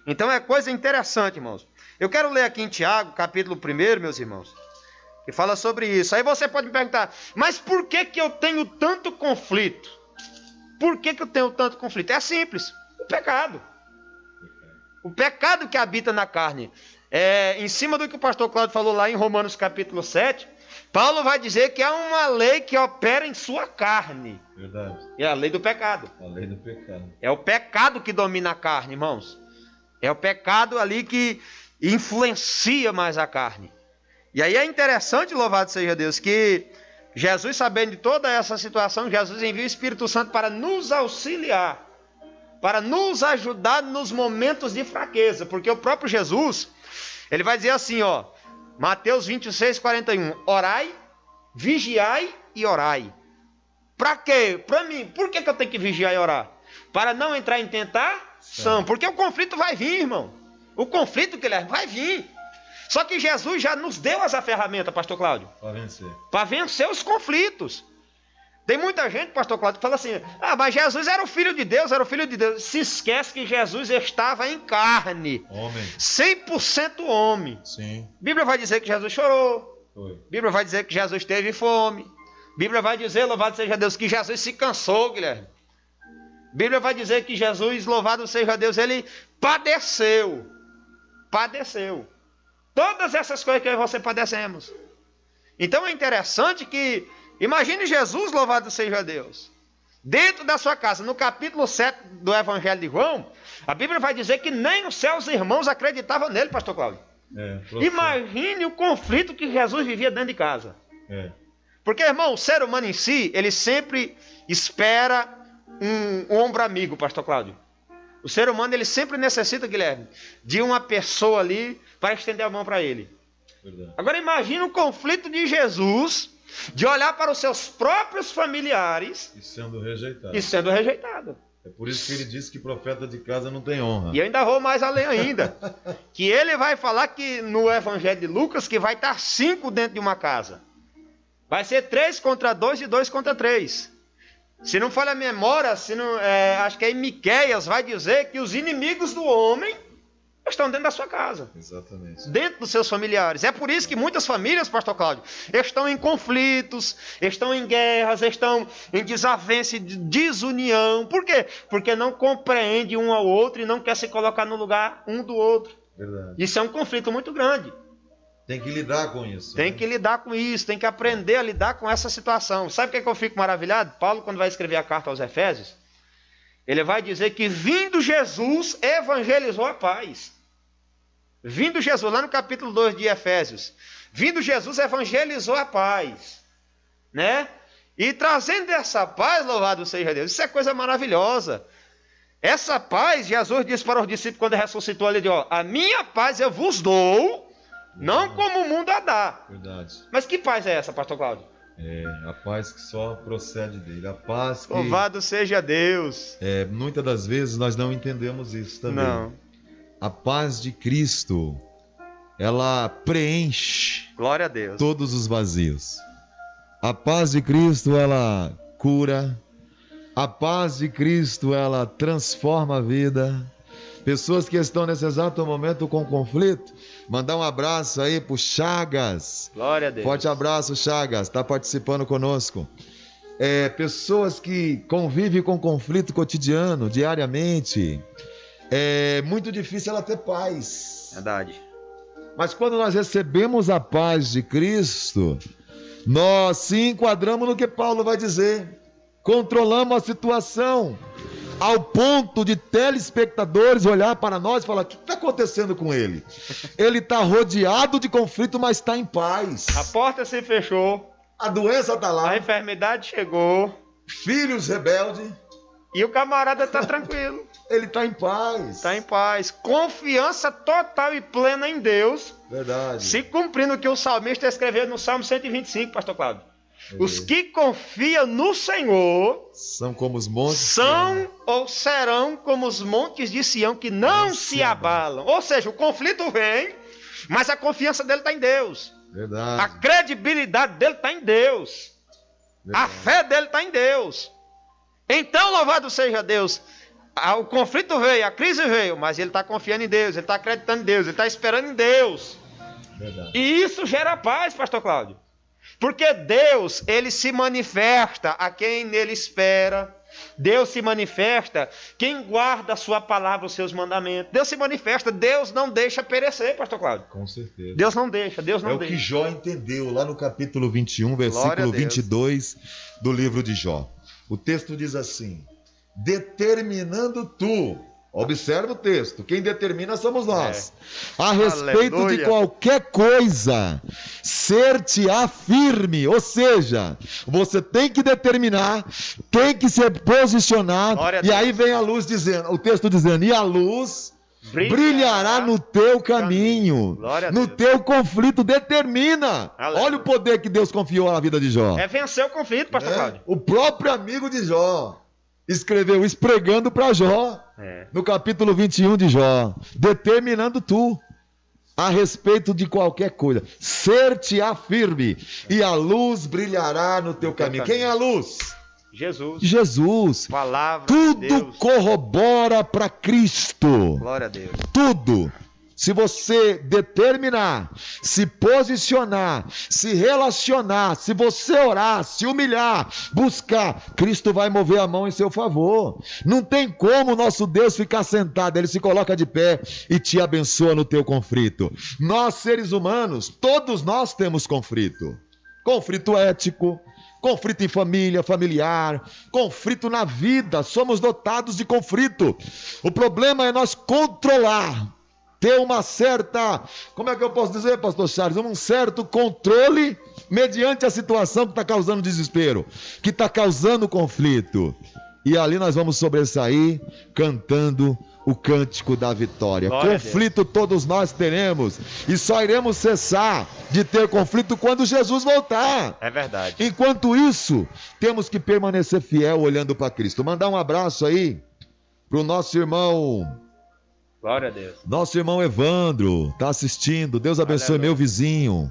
[SPEAKER 1] Então é coisa interessante, irmãos. Eu quero ler aqui em Tiago, capítulo 1, meus irmãos, que fala sobre isso. Aí você pode me perguntar, mas por que que eu tenho tanto conflito? Por que que eu tenho tanto conflito? É simples, o pecado. O pecado que habita na carne. Em cima do que o pastor Cláudio falou lá em Romanos capítulo 7, Paulo vai dizer que há uma lei que opera em sua carne.
[SPEAKER 2] Verdade.
[SPEAKER 1] É a lei do pecado.
[SPEAKER 2] A lei do pecado.
[SPEAKER 1] É o pecado que domina a carne, irmãos. É o pecado ali que influencia mais a carne. E aí é interessante, louvado seja Deus, que Jesus, sabendo de toda essa situação, Jesus envia o Espírito Santo para nos auxiliar, para nos ajudar nos momentos de fraqueza. Porque o próprio Jesus, ele vai dizer assim, ó, Mateus 26, 41, orai, vigiai e orai. Para quê? Para mim. Por que eu tenho que vigiar e orar? Para não entrar em tentação. Porque o conflito vai vir, irmão. O conflito que ele vai vir. Só que Jesus já nos deu essa ferramenta, pastor Cláudio.
[SPEAKER 2] Para vencer.
[SPEAKER 1] Para vencer os conflitos. Tem muita gente, pastor Cláudio, que fala assim, mas Jesus era o Filho de Deus, era o Filho de Deus. Se esquece que Jesus estava em carne.
[SPEAKER 2] Homem.
[SPEAKER 1] 100% homem.
[SPEAKER 2] Sim.
[SPEAKER 1] A Bíblia vai dizer que Jesus chorou.
[SPEAKER 2] Foi.
[SPEAKER 1] A Bíblia vai dizer que Jesus teve fome. A Bíblia vai dizer, louvado seja Deus, que Jesus se cansou, Guilherme. A Bíblia vai dizer que Jesus, louvado seja Deus, ele padeceu. Padeceu. Todas essas coisas que você padecemos. Então é interessante que, imagine Jesus, louvado seja Deus, dentro da sua casa, no capítulo 7 do Evangelho de João, a Bíblia vai dizer que nem os seus irmãos acreditavam nele, pastor Cláudio. Imagine o conflito que Jesus vivia dentro de casa. Porque, irmão, o ser humano em si, ele sempre espera um ombro amigo, pastor Cláudio. O ser humano, ele sempre necessita, Guilherme, de uma pessoa ali para estender a mão para ele. Verdade. Agora imagine o conflito de Jesus, de olhar para os seus próprios familiares
[SPEAKER 2] e sendo rejeitado. É por isso que ele disse que profeta de casa não tem honra.
[SPEAKER 1] E eu ainda vou mais além ainda. Que ele vai falar que no Evangelho de Lucas, que vai estar 5 dentro de uma casa. Vai ser 3 contra 2 e 2 contra 3. Se não falha a memória, acho que é em Miqueias vai dizer que os inimigos do homem estão dentro da sua casa.
[SPEAKER 2] Exatamente.
[SPEAKER 1] Dentro dos seus familiares. É por isso que muitas famílias, pastor Cláudio, estão em conflitos, estão em guerras, estão em desavença e desunião. Por quê? Porque não compreende um ao outro e não quer se colocar no lugar um do outro.
[SPEAKER 2] Verdade.
[SPEAKER 1] Isso é um conflito muito grande.
[SPEAKER 2] Tem que lidar com isso.
[SPEAKER 1] Tem que lidar com isso, tem que aprender a lidar com essa situação. Sabe o que eu fico maravilhado? Paulo, quando vai escrever a carta aos Efésios, ele vai dizer que vindo Jesus, evangelizou a paz. Vindo Jesus, lá no capítulo 2 de Efésios, vindo Jesus, evangelizou a paz. Né? E trazendo essa paz, louvado seja Deus, isso é coisa maravilhosa. Essa paz, Jesus disse para os discípulos quando ressuscitou, ele disse, a minha paz eu vos dou, não como o mundo a dá.
[SPEAKER 2] Verdade.
[SPEAKER 1] Mas que paz é essa, pastor Cláudio?
[SPEAKER 2] É a paz que só procede dele. A paz que...
[SPEAKER 1] Louvado seja Deus.
[SPEAKER 2] Muitas das vezes nós não entendemos isso também.
[SPEAKER 1] Não.
[SPEAKER 2] A paz de Cristo, ela preenche
[SPEAKER 1] Glória a Deus.
[SPEAKER 2] todos os vazios. A paz de Cristo, ela cura. A paz de Cristo, ela transforma a vida. Pessoas que estão nesse exato momento com conflito, mandar um abraço aí pro Chagas.
[SPEAKER 1] Glória a Deus.
[SPEAKER 2] Forte abraço, Chagas, está participando conosco. Pessoas que convivem com conflito cotidiano, diariamente. É muito difícil ela ter paz.
[SPEAKER 1] Verdade.
[SPEAKER 2] Mas quando nós recebemos a paz de Cristo, nós se enquadramos no que Paulo vai dizer. Controlamos a situação, ao ponto de telespectadores olhar para nós e falar, o que está acontecendo com ele? Ele está rodeado de conflito, mas está em paz.
[SPEAKER 1] A porta se fechou.
[SPEAKER 2] A doença está lá.
[SPEAKER 1] A enfermidade chegou.
[SPEAKER 2] Filhos rebeldes.
[SPEAKER 1] E o camarada está tranquilo.
[SPEAKER 2] Ele está em paz.
[SPEAKER 1] Está em paz. Confiança total e plena em Deus.
[SPEAKER 2] Verdade.
[SPEAKER 1] Se cumprindo o que o salmista escreveu no Salmo 125, pastor Cláudio. Os que confiam no Senhor
[SPEAKER 2] são como os montes.
[SPEAKER 1] São ou serão como os montes de Sião que não se abalam. Ou seja, o conflito vem, mas a confiança dele está em Deus.
[SPEAKER 2] Verdade.
[SPEAKER 1] A credibilidade dele está em Deus. Verdade. A fé dele está em Deus. Então, louvado seja Deus. O conflito veio, a crise veio, mas ele está confiando em Deus, ele está acreditando em Deus, ele está esperando em Deus.
[SPEAKER 2] Verdade.
[SPEAKER 1] E isso gera paz, pastor Cláudio. Porque Deus, ele se manifesta a quem nele espera. Deus se manifesta quem guarda a sua palavra, os seus mandamentos. Deus se manifesta, Deus não deixa perecer, pastor Cláudio.
[SPEAKER 2] Com certeza.
[SPEAKER 1] Deus não deixa, Deus não deixa.
[SPEAKER 2] É o que Jó entendeu lá no capítulo 21, versículo 22 do livro de Jó. O texto diz assim: determinando tu, observa o texto, quem determina somos nós, a respeito Aleluia. De qualquer coisa, ser-te-á firme, ou seja, você tem que determinar, tem que se posicionar, e aí vem a luz dizendo, o texto dizendo, e a luz brilhará no teu caminho, no teu conflito, determina. Aleluia. Olha o poder que Deus confiou na vida de Jó.
[SPEAKER 1] É vencer o conflito, pastor Cláudio.
[SPEAKER 2] O próprio amigo de Jó escreveu isso pregando para Jó, no capítulo 21 de Jó, determinando tu, a respeito de qualquer coisa, ser-te-á firme, e a luz brilhará no teu caminho. Quem é a luz?
[SPEAKER 1] Jesus.
[SPEAKER 2] Jesus.
[SPEAKER 1] Palavra
[SPEAKER 2] tudo
[SPEAKER 1] de Deus.
[SPEAKER 2] Corrobora para Cristo.
[SPEAKER 1] Glória a Deus.
[SPEAKER 2] Tudo. Se você determinar, se posicionar, se relacionar, se você orar, se humilhar, buscar, Cristo vai mover a mão em seu favor. Não tem como o nosso Deus ficar sentado, Ele se coloca de pé e te abençoa no teu conflito. Nós, seres humanos, todos nós temos conflito. Conflito ético, conflito em família, familiar, conflito na vida, somos dotados de conflito. O problema é nós controlar, ter uma certa, como é que eu posso dizer, pastor Charles, um certo controle mediante a situação que está causando desespero, que está causando conflito. E ali nós vamos sobressair cantando o cântico da vitória. Glória conflito todos nós teremos, e só iremos cessar de ter conflito quando Jesus voltar.
[SPEAKER 1] É verdade.
[SPEAKER 2] Enquanto isso, temos que permanecer fiel olhando para Cristo. Mandar um abraço aí para o nosso irmão...
[SPEAKER 1] Glória a Deus.
[SPEAKER 2] Nosso irmão Evandro está assistindo. Deus abençoe meu vizinho.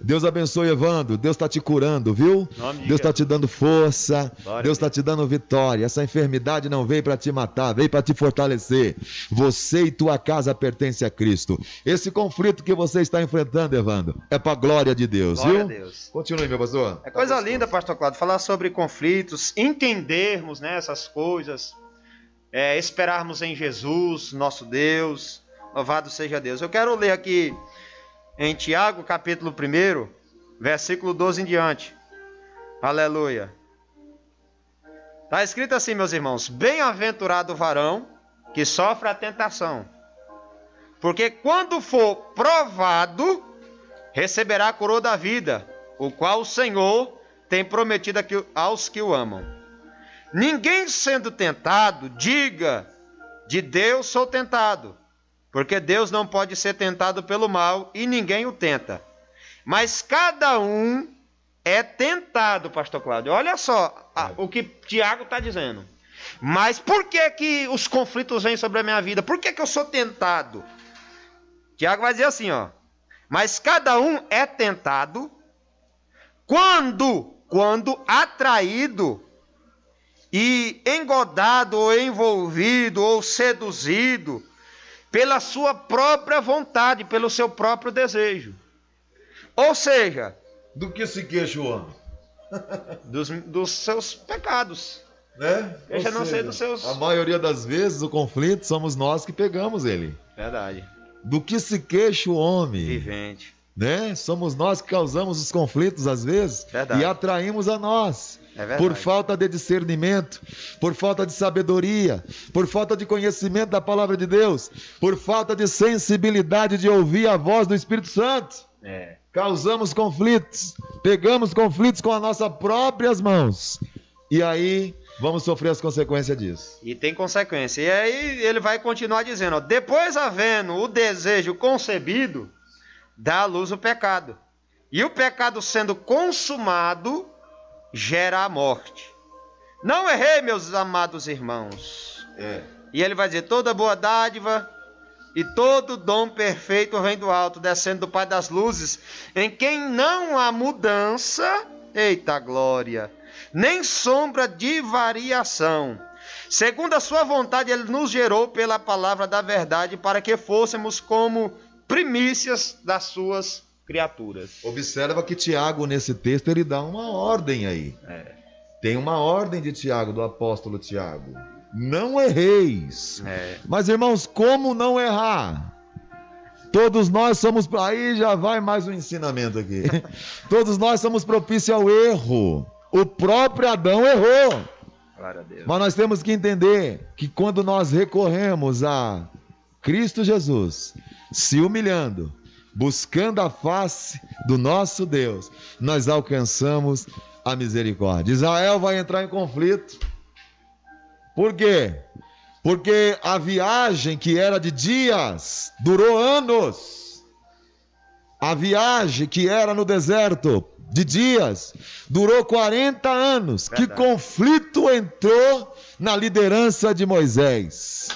[SPEAKER 2] Deus abençoe, Evandro. Deus está te curando, viu? Deus está te dando força. Deus está te dando vitória. Essa enfermidade não veio para te matar, veio para te fortalecer. Você e tua casa pertencem a Cristo. Esse conflito que você está enfrentando, Evandro, é para a glória de Deus,
[SPEAKER 1] glória
[SPEAKER 2] viu?
[SPEAKER 1] a Deus.
[SPEAKER 2] Continue, meu pastor.
[SPEAKER 1] É coisa linda, pastor Cláudio, falar sobre conflitos, entendermos, né, essas coisas, esperarmos em Jesus, nosso Deus. Louvado seja Deus. Eu quero ler aqui em Tiago, capítulo 1, versículo 12 em diante. Aleluia. Está escrito assim, meus irmãos: bem-aventurado o varão que sofre a tentação, porque quando for provado, receberá a coroa da vida, o qual o Senhor tem prometido aos que o amam. Ninguém sendo tentado, diga: de Deus sou tentado. Porque Deus não pode ser tentado pelo mal e ninguém o tenta. Mas cada um é tentado, pastor Cláudio. Olha só o que Tiago está dizendo. Mas por que os conflitos vêm sobre a minha vida? Por que eu sou tentado? Tiago vai dizer assim, ó. Mas cada um é tentado quando atraído e engodado ou envolvido ou seduzido pela sua própria vontade, pelo seu próprio desejo. Ou seja,
[SPEAKER 2] do que se queixa o homem?
[SPEAKER 1] dos seus pecados.
[SPEAKER 2] Né?
[SPEAKER 1] Queixa não ser dos seus...
[SPEAKER 2] A maioria das vezes o conflito somos nós que pegamos ele.
[SPEAKER 1] Verdade.
[SPEAKER 2] Do que se queixa o homem?
[SPEAKER 1] Vivente.
[SPEAKER 2] Né? Somos nós que causamos os conflitos às vezes.
[SPEAKER 1] Verdade.
[SPEAKER 2] E atraímos a nós.
[SPEAKER 1] É verdade.
[SPEAKER 2] Por falta de discernimento, por falta de sabedoria, por falta de conhecimento da palavra de Deus, por falta de sensibilidade de ouvir a voz do Espírito Santo. Causamos conflitos, pegamos conflitos com as nossas próprias mãos. E aí vamos sofrer as consequências disso.
[SPEAKER 1] E tem consequência. E aí ele vai continuar dizendo, ó, depois havendo o desejo concebido, dá à luz o pecado. E o pecado sendo consumado, gera a morte. Não errei, meus amados irmãos. E ele vai dizer, toda boa dádiva e todo dom perfeito vem do alto, descendo do Pai das luzes, em quem não há mudança, eita glória, nem sombra de variação. Segundo a sua vontade, ele nos gerou pela palavra da verdade, para que fôssemos como primícias das suas criaturas.
[SPEAKER 2] Observa que Tiago, nesse texto, ele dá uma ordem aí. Tem uma ordem de Tiago, do apóstolo Tiago. Não erreis. Mas, irmãos, como não errar? Todos nós somos... Aí já vai mais um ensinamento aqui. Todos nós somos propícios ao erro. O próprio Adão errou.
[SPEAKER 1] Glória a Deus.
[SPEAKER 2] Mas nós temos que entender que quando nós recorremos a Cristo Jesus, se humilhando, buscando a face do nosso Deus, nós alcançamos a misericórdia. Israel vai entrar em conflito. Por quê? Porque a viagem que era de dias durou anos. A viagem que era no deserto de dias durou 40 anos. Verdade. Que conflito entrou na liderança de Moisés.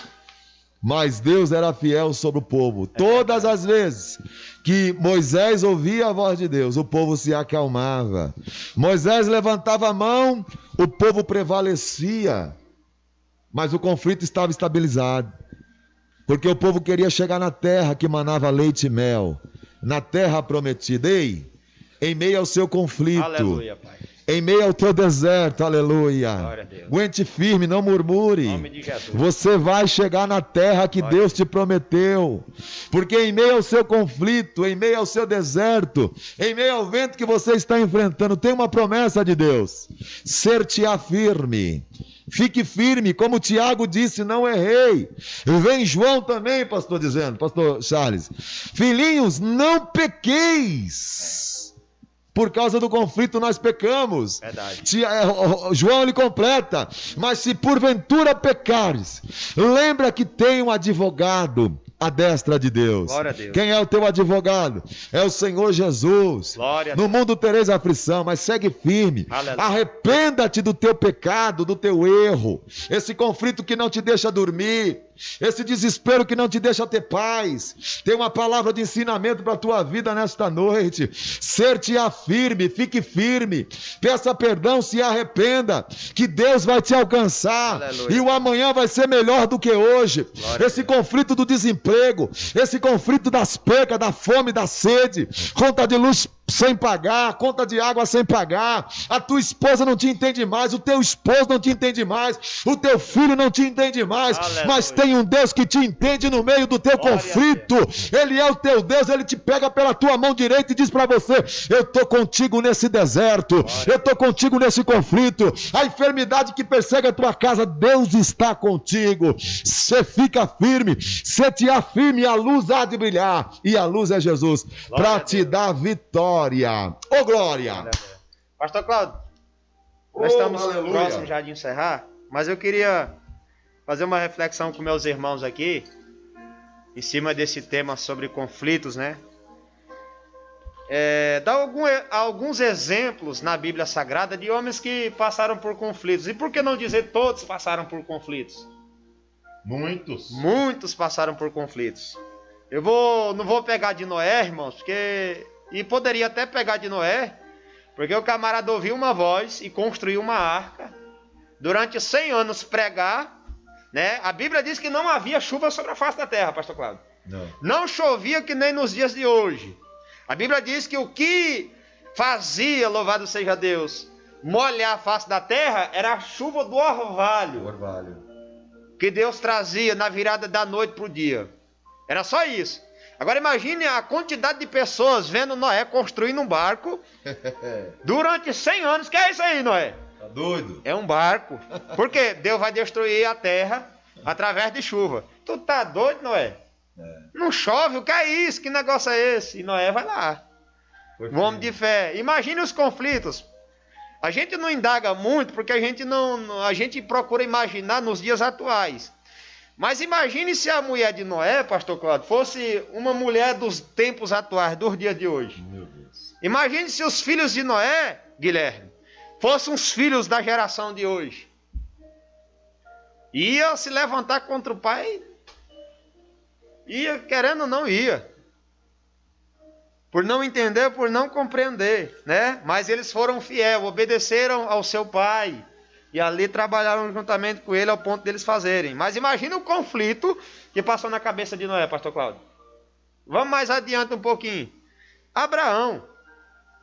[SPEAKER 2] Mas Deus era fiel sobre o povo. Todas as vezes que Moisés ouvia a voz de Deus, o povo se acalmava. Moisés levantava a mão, o povo prevalecia. Mas o conflito estava estabilizado. Porque o povo queria chegar na terra que manava leite e mel. Na terra prometida. Ei, em meio ao seu conflito.
[SPEAKER 1] Aleluia, Pai.
[SPEAKER 2] Em meio ao teu deserto, aleluia.
[SPEAKER 1] Glória a Deus.
[SPEAKER 2] Aguente firme, não murmure.
[SPEAKER 1] Em nome de Jesus.
[SPEAKER 2] Você vai chegar na terra que Deus te prometeu. Porque em meio ao seu conflito, em meio ao seu deserto, em meio ao vento que você está enfrentando, tem uma promessa de Deus. Ser-te-á firme. Fique firme, como Tiago disse, não errei. Vem João também, pastor Charles. Filhinhos, não pequeis. Por causa do conflito nós pecamos.
[SPEAKER 1] Verdade.
[SPEAKER 2] João ele completa. Mas se porventura pecares, lembra que tem um advogado à destra de Deus.
[SPEAKER 1] Glória a Deus.
[SPEAKER 2] Quem é o teu advogado? É o Senhor Jesus.
[SPEAKER 1] Glória a
[SPEAKER 2] no
[SPEAKER 1] Deus.
[SPEAKER 2] mundo tereis aflição, mas segue firme.
[SPEAKER 1] Aleluia.
[SPEAKER 2] Arrependa-te do teu pecado, do teu erro. Esse conflito que não te deixa dormir. esse desespero que não te deixa ter paz. Tem uma palavra de ensinamento para a tua vida nesta noite. Ser-te-á firme, fique firme, peça perdão, se arrependa, que Deus vai te alcançar. Aleluia. E o amanhã vai ser melhor do que hoje. Glória. Esse conflito do desemprego, esse conflito das pecas, da fome, da sede, conta de luz sem pagar, conta de água sem pagar, a tua esposa não te entende mais, o teu esposo não te entende mais, o teu filho não te entende mais. Aleluia. Mas tem um Deus que te entende no meio do teu conflito. Ele é o teu Deus, ele te pega pela tua mão direita e diz para você: eu estou contigo nesse deserto, eu estou contigo nesse conflito. A enfermidade que persegue a tua casa, Deus está contigo. Você fica firme, você te afirme, a luz há de brilhar, e a luz é Jesus para te dar vitória. Ô glória!
[SPEAKER 1] Pastor Cláudio, nós estamos próximos já de encerrar, mas eu queria fazer uma reflexão com meus irmãos aqui, em cima desse tema sobre conflitos, né? Dar alguns exemplos na Bíblia Sagrada de homens que passaram por conflitos. E por que não dizer todos passaram por conflitos? Muitos passaram por conflitos. Não vou pegar de Noé, irmãos, e poderia até pegar de Noé, porque o camarada ouviu uma voz e construiu uma arca, durante 100 anos pregar, né? A Bíblia diz que não havia chuva sobre a face da terra, pastor Cláudio. Não chovia que nem nos dias de hoje. A Bíblia diz que o que fazia, louvado seja Deus, molhar a face da terra era a chuva do orvalho. Que Deus trazia na virada da noite para o dia. Era só isso. Agora imagine a quantidade de pessoas vendo Noé construindo um barco durante 100 anos. Que é isso aí, Noé?
[SPEAKER 2] Tá doido?
[SPEAKER 1] É um barco. Por quê? Deus vai destruir a terra através de chuva. Tu tá doido, Noé? Não chove, o que é isso? Que negócio é esse? E Noé vai lá. Um homem de fé. Imagine os conflitos. A gente não indaga muito porque a gente procura imaginar nos dias atuais. Mas imagine se a mulher de Noé, pastor Cláudio, fosse uma mulher dos tempos atuais, dos dias de hoje. Meu Deus. Imagine se os filhos de Noé, Guilherme, fossem os filhos da geração de hoje. Ia se levantar contra o pai, ia querendo ou não ia. Por não entender, por não compreender, né? Mas eles foram fiéis, obedeceram ao seu pai. E ali trabalharam juntamente com ele ao ponto deles fazerem. Mas imagina o conflito que passou na cabeça de Noé, pastor Cláudio. Vamos mais adiante um pouquinho. Abraão,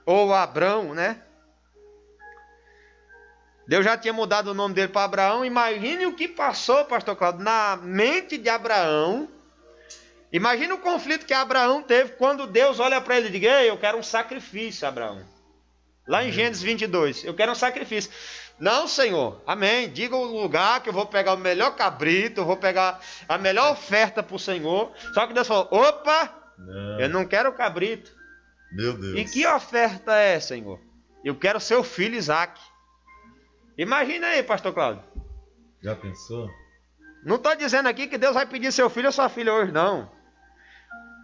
[SPEAKER 1] ou Abrão, né? Deus já tinha mudado o nome dele para Abraão. Imagine o que passou, pastor Cláudio, na mente de Abraão. Imagina o conflito que Abraão teve quando Deus olha para ele e diz: ei, eu quero um sacrifício, Abraão. Lá em Gênesis 22, eu quero um sacrifício. Não, Senhor, amém. Diga o lugar que eu vou pegar o melhor cabrito, eu vou pegar a melhor oferta para o Senhor. Só que Deus falou: opa, eu não quero cabrito.
[SPEAKER 2] Meu Deus.
[SPEAKER 1] E que oferta é, Senhor? Eu quero seu filho Isaac. Imagina aí, pastor Cláudio.
[SPEAKER 2] Já pensou?
[SPEAKER 1] Não estou dizendo aqui que Deus vai pedir seu filho ou sua filha hoje, não.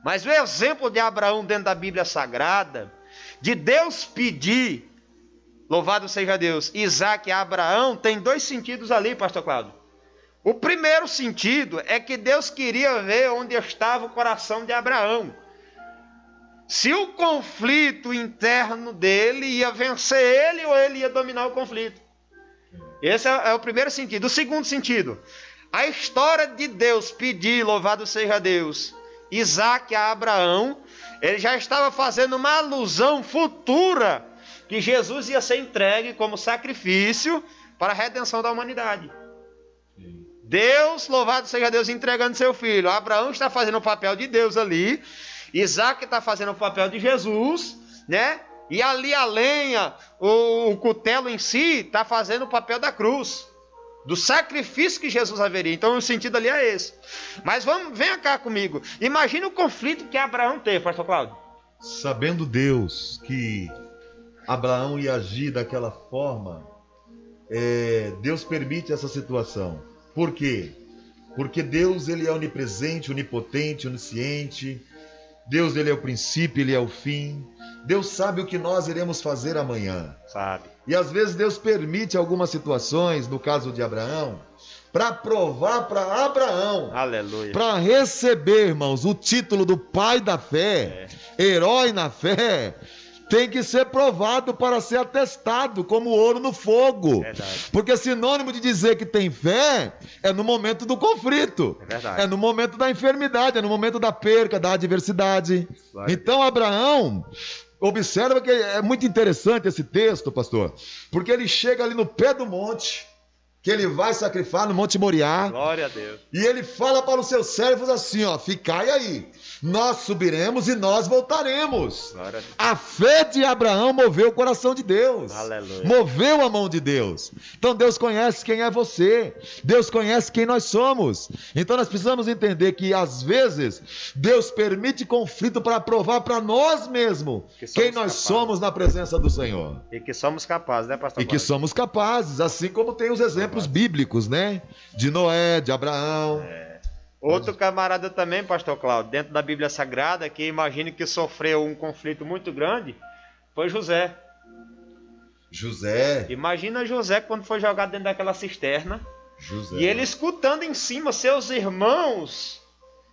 [SPEAKER 1] Mas o exemplo de Abraão dentro da Bíblia Sagrada, de Deus pedir, louvado seja Deus, Isaac a Abraão, tem dois sentidos ali, pastor Cláudio. O primeiro sentido é que Deus queria ver onde estava o coração de Abraão. Se o conflito interno dele ia vencer ele ou ele ia dominar o conflito. Esse é o primeiro sentido. O segundo sentido, a história de Deus pedir, louvado seja Deus, Isaac a Abraão, ele já estava fazendo uma alusão futura que Jesus ia ser entregue como sacrifício para a redenção da humanidade. Deus, louvado seja Deus, entregando seu filho. Abraão está fazendo o papel de Deus ali, Isaac está fazendo o papel de Jesus, né? E ali a lenha, o cutelo em si, está fazendo o papel da cruz, do sacrifício que Jesus haveria. Então o sentido ali é esse. Mas venha cá comigo. Imagina o conflito que Abraão teve, pastor Cláudio.
[SPEAKER 2] Sabendo Deus que Abraão ia agir daquela forma, Deus permite essa situação. Por quê? Porque Deus, ele é onipresente, onipotente, onisciente. Deus, ele é o princípio, ele é o fim. Deus sabe o que nós iremos fazer amanhã.
[SPEAKER 1] Sabe.
[SPEAKER 2] E às vezes Deus permite algumas situações, no caso de Abraão, para provar para Abraão,
[SPEAKER 1] Aleluia.
[SPEAKER 2] para receber, irmãos, o título do pai da fé, herói na fé, tem que ser provado para ser atestado como ouro no fogo.
[SPEAKER 1] Verdade.
[SPEAKER 2] Porque sinônimo de dizer que tem fé é no momento do conflito.
[SPEAKER 1] É verdade.
[SPEAKER 2] É no momento da enfermidade, é no momento da perca, da adversidade.
[SPEAKER 1] Claro.
[SPEAKER 2] Então Abraão, observa que é muito interessante esse texto, pastor, porque ele chega ali no pé do monte, que ele vai sacrificar no Monte Moriá.
[SPEAKER 1] Glória a Deus.
[SPEAKER 2] E ele fala para os seus servos assim, ó, ficai aí, nós subiremos e nós voltaremos.
[SPEAKER 1] Glória a Deus.
[SPEAKER 2] A fé de Abraão moveu o coração de Deus.
[SPEAKER 1] Aleluia.
[SPEAKER 2] Moveu a mão de Deus. Então Deus conhece quem é você. Deus conhece quem nós somos. Então nós precisamos entender que às vezes Deus permite conflito para provar para nós mesmos quem nós somos na presença do Senhor.
[SPEAKER 1] E que somos capazes, né, pastor?
[SPEAKER 2] E que somos capazes, assim como tem os exemplos bíblicos, né? De Noé, de Abraão.
[SPEAKER 1] Outro camarada também, pastor Cláudio, dentro da Bíblia Sagrada, que imagino que sofreu um conflito muito grande, foi José.
[SPEAKER 2] José.
[SPEAKER 1] Imagina José quando foi jogado dentro daquela cisterna.
[SPEAKER 2] José.
[SPEAKER 1] E ele escutando em cima seus irmãos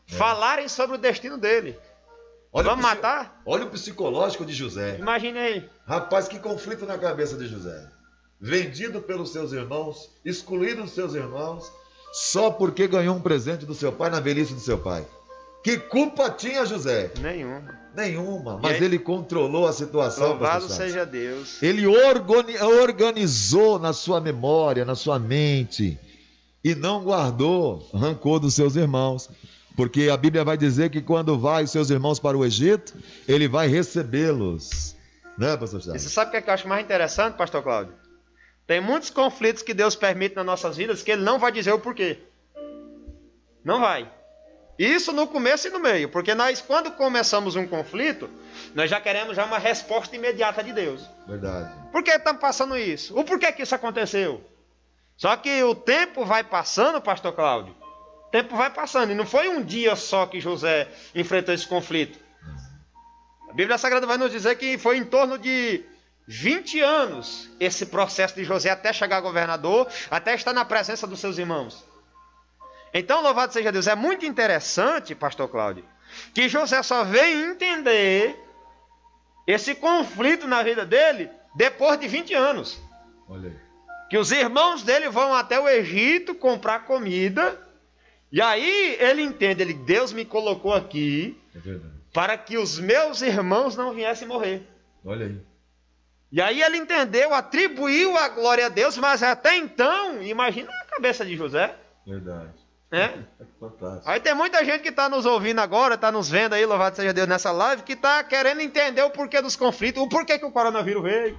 [SPEAKER 1] falarem sobre o destino dele. Vamos matar?
[SPEAKER 2] Olha o psicológico de José.
[SPEAKER 1] Imagine aí.
[SPEAKER 2] Rapaz, que conflito na cabeça de José. Vendido pelos seus irmãos, excluído dos seus irmãos, só porque ganhou um presente do seu pai na velhice do seu pai. Que culpa tinha José? Nenhuma, mas ele controlou a situação.
[SPEAKER 1] Louvado seja Deus.
[SPEAKER 2] Ele organizou na sua memória, na sua mente, e não guardou rancor dos seus irmãos. Porque a Bíblia vai dizer que quando vai os seus irmãos para o Egito, ele vai recebê-los. Né, pastor Charles?
[SPEAKER 1] E você sabe o que eu acho mais interessante, pastor Cláudio? Tem muitos conflitos que Deus permite nas nossas vidas que Ele não vai dizer o porquê. Não vai. Isso no começo e no meio. Porque nós, quando começamos um conflito, nós já queremos já uma resposta imediata de Deus.
[SPEAKER 2] Verdade.
[SPEAKER 1] Por que estamos passando isso? O porquê que isso aconteceu? Só que o tempo vai passando, pastor Cláudio. O tempo vai passando. E não foi um dia só que José enfrentou esse conflito. A Bíblia Sagrada vai nos dizer que foi em torno de 20 anos esse processo de José até chegar governador, até estar na presença dos seus irmãos. Então, louvado seja Deus, é muito interessante, pastor Cláudio, que José só veio entender esse conflito na vida dele depois de 20 anos.
[SPEAKER 2] Olha aí.
[SPEAKER 1] Que os irmãos dele vão até o Egito comprar comida, e aí ele entende, Deus me colocou aqui para que os meus irmãos não viessem morrer.
[SPEAKER 2] Olha aí.
[SPEAKER 1] E aí ele entendeu, atribuiu a glória a Deus, mas até então, imagina a cabeça de José.
[SPEAKER 2] Verdade.
[SPEAKER 1] Né?
[SPEAKER 2] Fantástico.
[SPEAKER 1] Aí tem muita gente que está nos ouvindo agora, está nos vendo aí, louvado seja Deus, nessa live, que está querendo entender o porquê dos conflitos, o porquê que o coronavírus veio.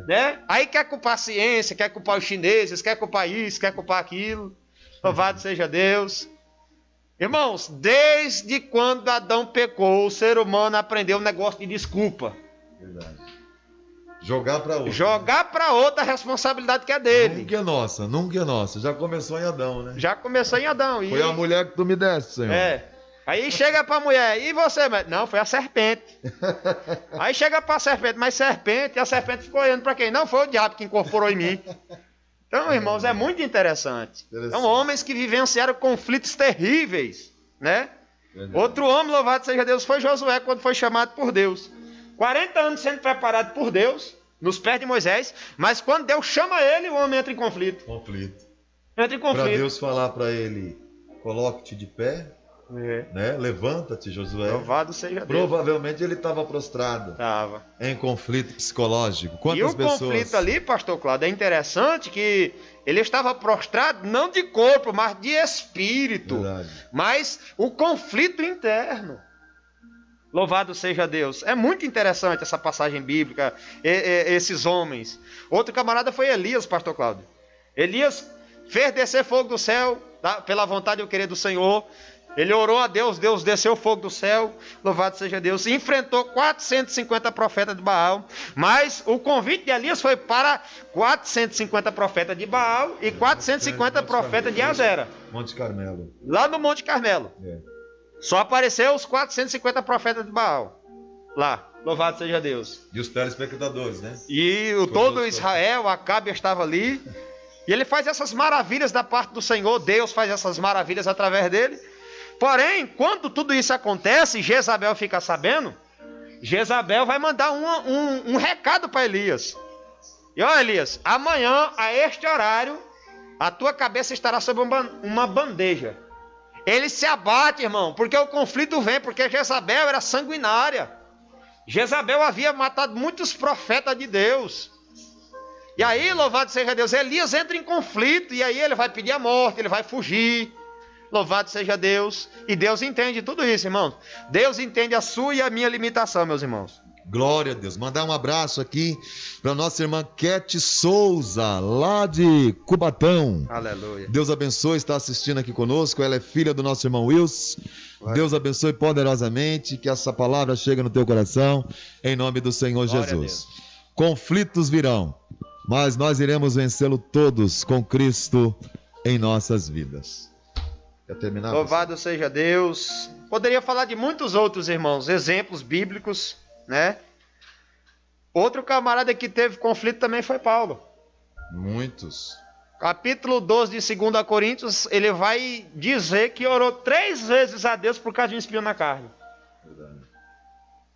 [SPEAKER 1] Né? Aí quer culpar a ciência, quer culpar os chineses, quer culpar isso, quer culpar aquilo. Louvado seja Deus. Irmãos, desde quando Adão pecou, o ser humano aprendeu um negócio de desculpa.
[SPEAKER 2] Verdade. Jogar para outro.
[SPEAKER 1] Jogar para outra a responsabilidade que é dele.
[SPEAKER 2] Nunca é nossa. Já começou em Adão, né?
[SPEAKER 1] Já começou em Adão.
[SPEAKER 2] Foi a mulher que tu me deste, Senhor.
[SPEAKER 1] Aí chega para a mulher, e você? Não, foi a serpente. Aí chega para a serpente, mas serpente, a serpente ficou olhando para quem? Não, foi o diabo que incorporou em mim. Então, irmãos, é muito interessante. São homens que vivenciaram conflitos terríveis, né? Verdade. Outro homem, louvado seja Deus, foi Josué, quando foi chamado por Deus. 40 anos sendo preparado por Deus, nos pés de Moisés, mas quando Deus chama ele, o homem entra em conflito. Entra em conflito.
[SPEAKER 2] Para Deus falar para ele, coloque-te de pé, né? Levanta-te, Josué.
[SPEAKER 1] Louvado seja Deus.
[SPEAKER 2] Provavelmente ele estava prostrado.
[SPEAKER 1] Estava.
[SPEAKER 2] Em conflito psicológico. Quantas
[SPEAKER 1] pessoas...
[SPEAKER 2] pessoas...
[SPEAKER 1] conflito ali, pastor Cláudio, é interessante que ele estava prostrado não de corpo, mas de espírito.
[SPEAKER 2] Verdade.
[SPEAKER 1] Mas o conflito interno. Louvado seja Deus. É muito interessante essa passagem bíblica, esses homens. Outro camarada foi Elias, pastor Cláudio. Elias fez descer fogo do céu, pela vontade e o querer do Senhor. Ele orou a Deus, Deus desceu fogo do céu, louvado seja Deus. Enfrentou 450 profetas de Baal, mas o convite de Elias foi para 450 profetas de Baal e 450 profetas de Azera.
[SPEAKER 2] Monte Carmelo.
[SPEAKER 1] Lá no Monte Carmelo. Só apareceu os 450 profetas de Baal. Lá, louvado seja Deus.
[SPEAKER 2] E os telespectadores, né?
[SPEAKER 1] E todo Israel, Acabe estava ali. E ele faz essas maravilhas da parte do Senhor, Deus faz essas maravilhas através dele. Porém, quando tudo isso acontece, Jezabel fica sabendo, Jezabel vai mandar um recado para Elias. E olha, Elias, amanhã, a este horário, a tua cabeça estará sobre uma bandeja. Ele se abate, irmão, porque o conflito vem, porque Jezabel era sanguinária. Jezabel havia matado muitos profetas de Deus. E aí, louvado seja Deus, Elias entra em conflito, e aí ele vai pedir a morte, ele vai fugir. Louvado seja Deus. E Deus entende tudo isso, irmãos. Deus entende a sua e a minha limitação, meus irmãos.
[SPEAKER 2] Glória a Deus. Mandar um abraço aqui para nossa irmã Kete Souza, lá de Cubatão.
[SPEAKER 1] Aleluia.
[SPEAKER 2] Deus abençoe, está assistindo aqui conosco. Ela é filha do nosso irmão Wilson. Deus abençoe poderosamente, que essa palavra chegue no teu coração, em nome do Senhor Jesus. Conflitos virão, mas nós iremos vencê-lo todos com Cristo em nossas vidas. Quer terminar?
[SPEAKER 1] Louvado seja Deus. Poderia falar de muitos outros, irmãos, exemplos bíblicos, né? Outro camarada que teve conflito também foi Paulo.
[SPEAKER 2] Muitos.
[SPEAKER 1] Capítulo 12 de 2 Coríntios, ele vai dizer que orou 3 vezes a Deus por causa de um espinho na carne.
[SPEAKER 2] Verdade.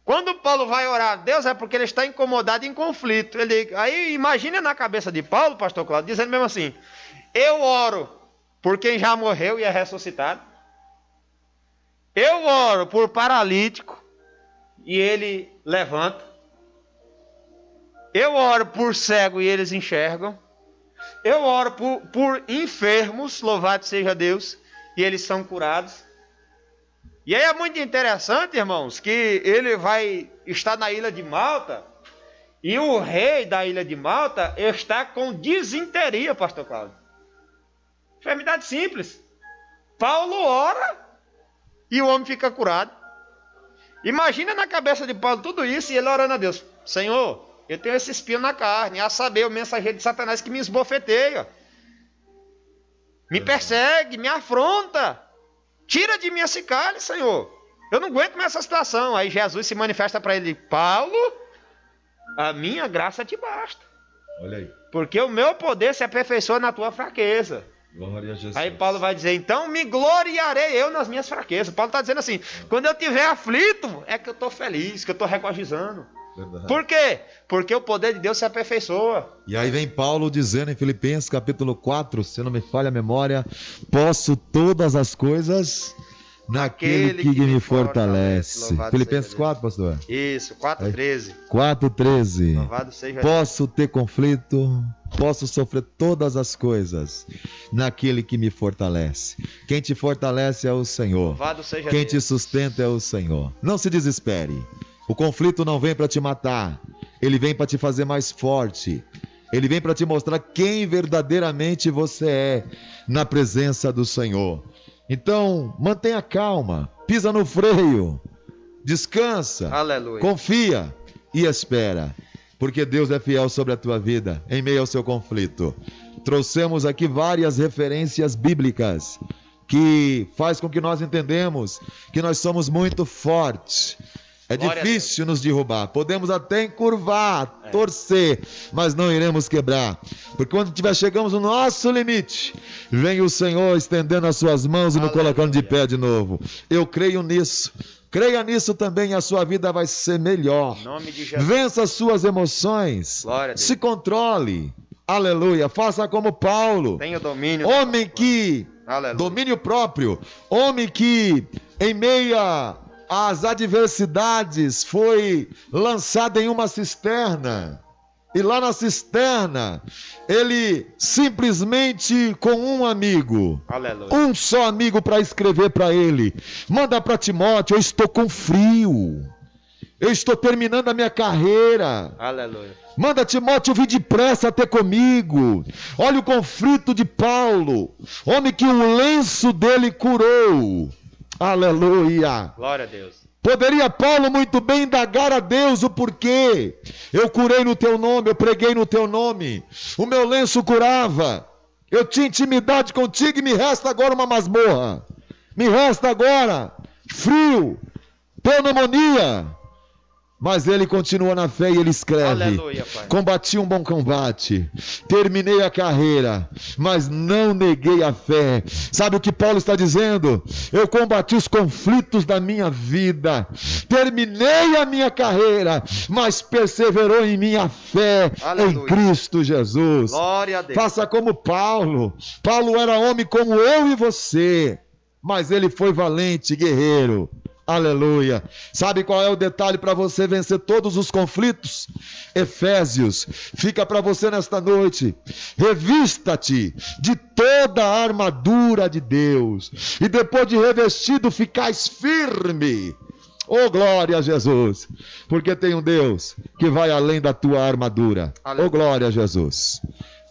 [SPEAKER 1] Quando Paulo vai orar a Deus é porque ele está incomodado em conflito. Aí imagina na cabeça de Paulo, pastor Cláudio, dizendo mesmo assim: eu oro por quem já morreu e é ressuscitado. Eu oro por paralítico e ele levanta. Eu oro por cego e eles enxergam. Eu oro por enfermos, louvado seja Deus, e eles são curados. E aí é muito interessante, irmãos, que ele vai estar na ilha de Malta, e o rei da ilha de Malta está com disenteria, pastor Cláudio. Enfermidade simples. Paulo ora e o homem fica curado. Imagina na cabeça de Paulo tudo isso e ele orando a Deus: Senhor, eu tenho esse espinho na carne, a saber, o mensageiro de Satanás que me esbofeteia, me persegue, me afronta. Tira de mim esse cálice, Senhor. Eu não aguento mais essa situação. Aí Jesus se manifesta para ele: Paulo, a minha graça te basta.
[SPEAKER 2] Olha aí.
[SPEAKER 1] Porque o meu poder se aperfeiçoa na tua fraqueza.
[SPEAKER 2] Glória a Jesus.
[SPEAKER 1] Aí Paulo vai dizer: então me gloriarei eu nas minhas fraquezas. Paulo está dizendo assim: quando eu estiver aflito, é que eu estou feliz, que eu estou regozijando.
[SPEAKER 2] Verdade.
[SPEAKER 1] Por quê? Porque o poder de Deus se aperfeiçoa.
[SPEAKER 2] E aí vem Paulo dizendo em Filipenses capítulo 4, se não me falha a memória: posso todas as coisas naquele que me fortalece. Filipenses 4, pastor?
[SPEAKER 1] Isso, 4:13.
[SPEAKER 2] 4:13.
[SPEAKER 1] Louvado seja
[SPEAKER 2] posso ter conflito, posso sofrer todas as coisas naquele que me fortalece. Quem te fortalece é o Senhor.
[SPEAKER 1] Louvado seja
[SPEAKER 2] Quem
[SPEAKER 1] Deus.
[SPEAKER 2] te sustenta é o Senhor. Não se desespere. O conflito não vem para te matar, ele vem para te fazer mais forte. Ele vem para te mostrar quem verdadeiramente você é na presença do Senhor. Então, mantenha calma, pisa no freio, descansa,
[SPEAKER 1] Aleluia.
[SPEAKER 2] Confia e espera, porque Deus é fiel sobre a tua vida em meio ao seu conflito. Trouxemos aqui várias referências bíblicas que faz com que nós entendemos que nós somos muito fortes. É
[SPEAKER 1] Glória
[SPEAKER 2] difícil nos derrubar, podemos até encurvar, torcer, mas não iremos quebrar, porque quando chegamos no nosso limite, vem o Senhor estendendo as suas mãos e nos colocando de pé de novo. Eu creio nisso, creia nisso também, e a sua vida vai ser melhor.
[SPEAKER 1] Em nome de Jesus.
[SPEAKER 2] Vença as suas emoções,
[SPEAKER 1] Glória a Deus.
[SPEAKER 2] se controle, aleluia, faça como Paulo,
[SPEAKER 1] Tenha domínio.
[SPEAKER 2] homem que,
[SPEAKER 1] Aleluia.
[SPEAKER 2] domínio próprio, homem que em meia as adversidades foi lançado em uma cisterna, e lá na cisterna ele simplesmente com um amigo,
[SPEAKER 1] Aleluia.
[SPEAKER 2] um só amigo para escrever para ele, manda para Timóteo: eu estou com frio, eu estou terminando a minha carreira.
[SPEAKER 1] Aleluia.
[SPEAKER 2] Manda Timóteo vir depressa até comigo. Olha o conflito de Paulo, homem que o lenço dele curou. Aleluia.
[SPEAKER 1] Glória a Deus.
[SPEAKER 2] Poderia Paulo muito bem indagar a Deus o porquê. Eu curei no teu nome, eu preguei no teu nome, o meu lenço curava, eu tinha intimidade contigo, e me resta agora uma masmorra, me resta agora frio, pneumonia. Mas ele continua na fé e ele escreve:
[SPEAKER 1] Aleluia, Pai.
[SPEAKER 2] Combati um bom combate, terminei a carreira, mas não neguei a fé. Sabe o que Paulo está dizendo? Eu combati os conflitos da minha vida, terminei a minha carreira, mas perseverou em minha fé. Aleluia. Em Cristo Jesus.
[SPEAKER 1] Glória a Deus.
[SPEAKER 2] Faça como Paulo. Paulo era homem como eu e você, mas ele foi valente, guerreiro. Aleluia. Sabe qual é o detalhe para você vencer todos os conflitos? Efésios. Fica para você nesta noite. Revista-te de toda a armadura de Deus, e depois de revestido, ficais firme. Oh, glória a Jesus. Porque tem um Deus que vai além da tua armadura. Aleluia. Oh, glória a Jesus.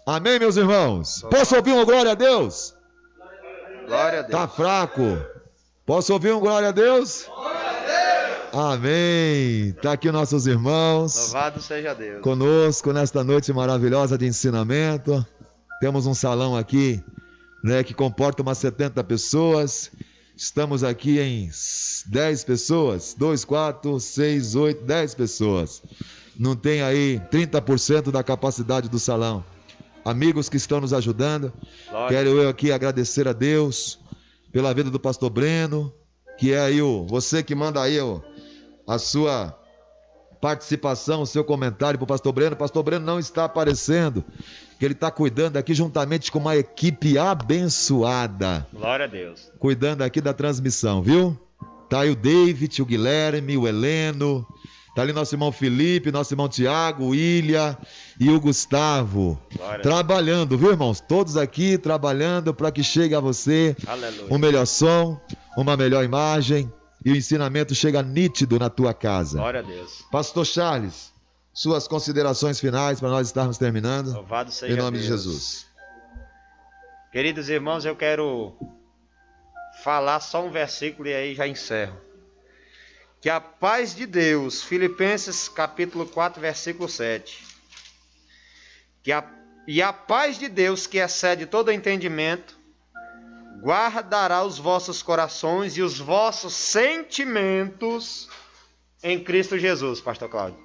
[SPEAKER 2] Amém, meus irmãos? Posso ouvir um glória a Deus?
[SPEAKER 1] Glória a Deus.
[SPEAKER 2] Tá fraco? Posso ouvir um glória a Deus? Glória a Deus! Amém! Está aqui nossos irmãos.
[SPEAKER 1] Louvado seja Deus.
[SPEAKER 2] Conosco nesta noite maravilhosa de ensinamento. Temos um salão aqui, né, que comporta umas 70 pessoas. Estamos aqui em 10 pessoas. 2, 4, 6, 8, 10 pessoas. Não tem aí 30% da capacidade do salão. Amigos que estão nos ajudando. Glória. Quero eu aqui agradecer a Deus pela vida do pastor Breno, que é aí você que manda aí a sua participação, o seu comentário para o pastor Breno. O pastor Breno não está aparecendo, que ele está cuidando aqui juntamente com uma equipe abençoada.
[SPEAKER 1] Glória a Deus.
[SPEAKER 2] Cuidando aqui da transmissão, viu? Tá aí o David, o Guilherme, o Heleno, tá ali nosso irmão Felipe, nosso irmão Tiago, o Ilha e o Gustavo. Glória. Trabalhando, viu, irmãos? Todos aqui trabalhando para que chegue a você, aleluia, um melhor som, uma melhor imagem, e o ensinamento chega nítido na tua casa.
[SPEAKER 1] Glória a Deus.
[SPEAKER 2] Pastor Charles, suas considerações finais para nós estarmos terminando.
[SPEAKER 1] Louvado seja
[SPEAKER 2] em nome
[SPEAKER 1] Deus.
[SPEAKER 2] De Jesus.
[SPEAKER 1] Queridos irmãos, eu quero falar só um versículo e aí já encerro. Que a paz de Deus, Filipenses capítulo 4, versículo 7. E a paz de Deus, que excede todo entendimento, guardará os vossos corações e os vossos sentimentos em Cristo Jesus, pastor Cláudio.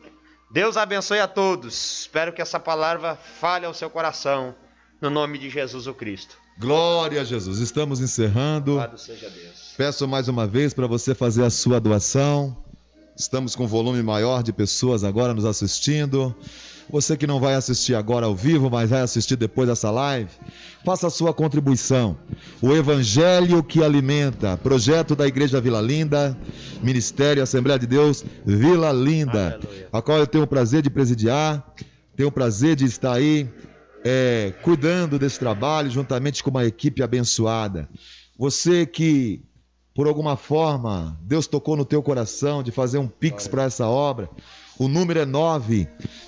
[SPEAKER 1] Deus abençoe a todos. Espero que essa palavra fale ao seu coração, no nome de Jesus o Cristo.
[SPEAKER 2] Glória a Jesus. Estamos encerrando.
[SPEAKER 1] Louvado seja Deus.
[SPEAKER 2] Peço mais uma vez para você fazer a sua doação. Estamos com um volume maior de pessoas agora nos assistindo. Você que não vai assistir agora ao vivo, mas vai assistir depois dessa live, faça a sua contribuição. O Evangelho que Alimenta, projeto da Igreja Vila Linda, Ministério Assembleia de Deus Vila Linda, aleluia, a qual eu tenho o prazer de presidiar, tenho o prazer de estar aí cuidando desse trabalho juntamente com uma equipe abençoada. Você que por alguma forma Deus tocou no teu coração de fazer um pix para essa obra, o número é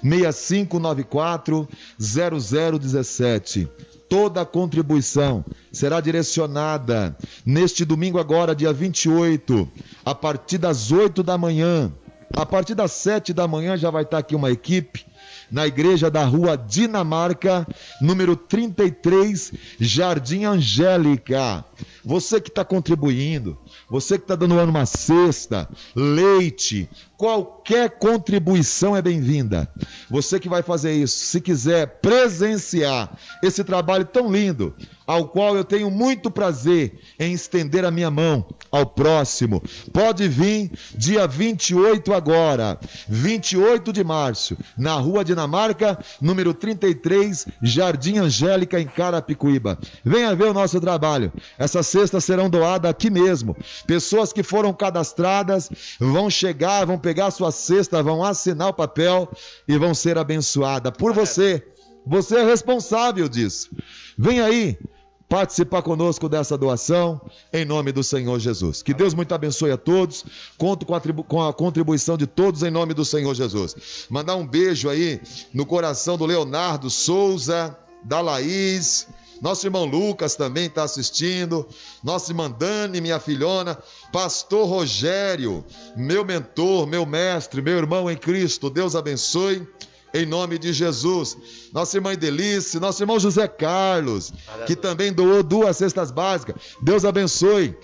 [SPEAKER 2] 965940017. Toda a contribuição será direcionada neste domingo agora, dia 28, a partir das 8 da manhã. A partir das 7 da manhã já vai estar aqui uma equipe na igreja da rua Dinamarca, número 33, Jardim Angélica. Você que está contribuindo, você que está dando uma cesta, leite, qualquer contribuição é bem-vinda. Você que vai fazer isso, se quiser presenciar esse trabalho tão lindo, ao qual eu tenho muito prazer em estender a minha mão ao próximo, pode vir dia 28 agora, 28 de março, na rua Dinamarca, número 33, Jardim Angélica, em Carapicuíba. Venha ver o nosso trabalho. Essas cestas serão doadas aqui mesmo. Pessoas que foram cadastradas vão chegar, vão pegar a sua cesta, vão assinar o papel e vão ser abençoadas por você. Você é responsável disso. Vem aí participar conosco dessa doação, em nome do Senhor Jesus. Que Deus muito abençoe a todos. Conto com a contribuição de todos, em nome do Senhor Jesus. Mandar um beijo aí no coração do Leonardo Souza, da Laís, nosso irmão Lucas também está assistindo, nossa irmã Dani, minha filhona, pastor Rogério, meu mentor, meu mestre, meu irmão em Cristo. Deus abençoe em nome de Jesus. Nossa irmã Delice, nosso irmão José Carlos, que também doou 2 cestas básicas. Deus abençoe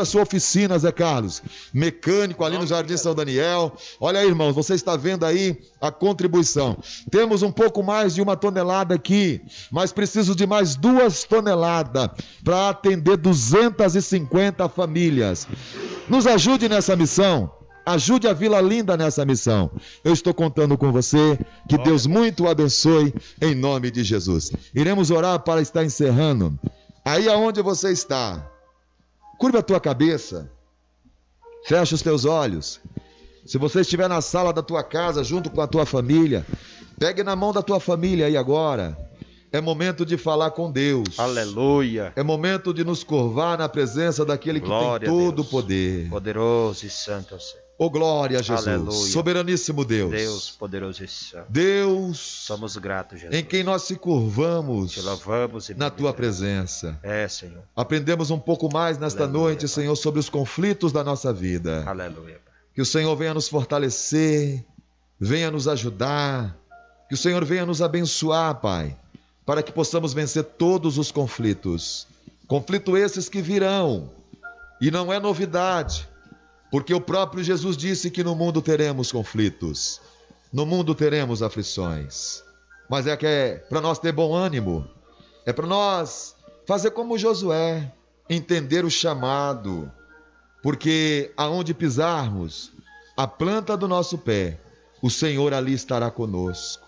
[SPEAKER 2] a sua oficina, Zé Carlos, mecânico ali no Jardim São Daniel. Olha aí, irmãos, você está vendo aí a contribuição. Temos um pouco mais de 1 tonelada aqui, mas preciso de mais 2 toneladas para atender 250 famílias. Nos ajude nessa missão. Ajude a Vila Linda nessa missão. Eu estou contando com você. Que Deus muito o abençoe em nome de Jesus. Iremos orar para estar encerrando. Aí aonde você está, curva a tua cabeça, fecha os teus olhos. Se você estiver na sala da tua casa junto com a tua família, pegue na mão da tua família aí agora. É momento de falar com Deus.
[SPEAKER 1] Aleluia.
[SPEAKER 2] É momento de nos curvar na presença daquele que
[SPEAKER 1] Glória
[SPEAKER 2] tem todo
[SPEAKER 1] a
[SPEAKER 2] o
[SPEAKER 1] Deus.
[SPEAKER 2] poder.
[SPEAKER 1] Poderoso e santo é o Senhor.
[SPEAKER 2] Oh, glória a Jesus.
[SPEAKER 1] Aleluia.
[SPEAKER 2] Soberanissimo Deus.
[SPEAKER 1] Deus poderoso e santo.
[SPEAKER 2] Deus,
[SPEAKER 1] Somos gratos, Jesus.
[SPEAKER 2] em quem nós se curvamos
[SPEAKER 1] Te louvamos e
[SPEAKER 2] na tua presença.
[SPEAKER 1] É, Senhor.
[SPEAKER 2] Aprendemos um pouco mais nesta
[SPEAKER 1] Aleluia,
[SPEAKER 2] noite,
[SPEAKER 1] Pai.
[SPEAKER 2] Senhor, sobre os conflitos da nossa vida.
[SPEAKER 1] Aleluia, Pai.
[SPEAKER 2] Que o Senhor venha nos fortalecer, venha nos ajudar, que o Senhor venha nos abençoar, Pai, para que possamos vencer todos os conflitos. Conflitos esses que virão, e não é novidade, porque o próprio Jesus disse que no mundo teremos conflitos, no mundo teremos aflições, mas é que é para nós ter bom ânimo, é para nós fazer como Josué, entender o chamado, porque aonde pisarmos, a planta do nosso pé, o Senhor ali estará conosco.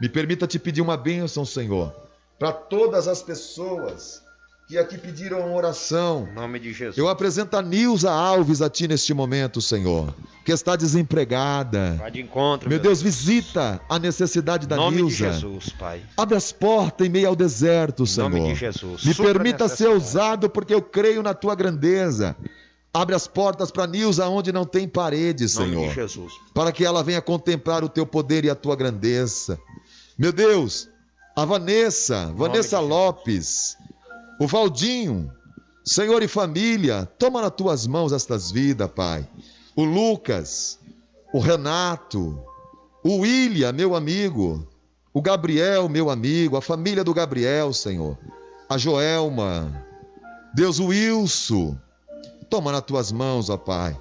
[SPEAKER 2] Me permita te pedir uma bênção, Senhor, para todas as pessoas que aqui pediram oração.
[SPEAKER 1] Em nome de Jesus.
[SPEAKER 2] Eu apresento a Nilza Alves a ti neste momento, Senhor, que está desempregada.
[SPEAKER 1] Vai de encontro,
[SPEAKER 2] Meu Deus, visita a necessidade da
[SPEAKER 1] Em nome de
[SPEAKER 2] Nilza.
[SPEAKER 1] Jesus, Pai.
[SPEAKER 2] Abre as portas em meio ao deserto,
[SPEAKER 1] Em
[SPEAKER 2] Senhor.
[SPEAKER 1] nome de Jesus.
[SPEAKER 2] Me
[SPEAKER 1] Supra
[SPEAKER 2] permita
[SPEAKER 1] a
[SPEAKER 2] ser
[SPEAKER 1] necessidade.
[SPEAKER 2] ousado, porque eu creio na tua grandeza. Abre as portas para Nilza onde não tem parede,
[SPEAKER 1] Em nome
[SPEAKER 2] Senhor,
[SPEAKER 1] de Jesus.
[SPEAKER 2] para que ela venha contemplar o teu poder e a tua grandeza. Meu Deus, a Vanessa
[SPEAKER 1] Jesus.
[SPEAKER 2] Lopes, o Valdinho, Senhor e família, toma nas tuas mãos estas vidas, Pai. O Lucas, o Renato, o William, meu amigo, o Gabriel, meu amigo, a família do Gabriel, Senhor, a Joelma, Deus, o Wilson, toma nas tuas mãos, ó Pai.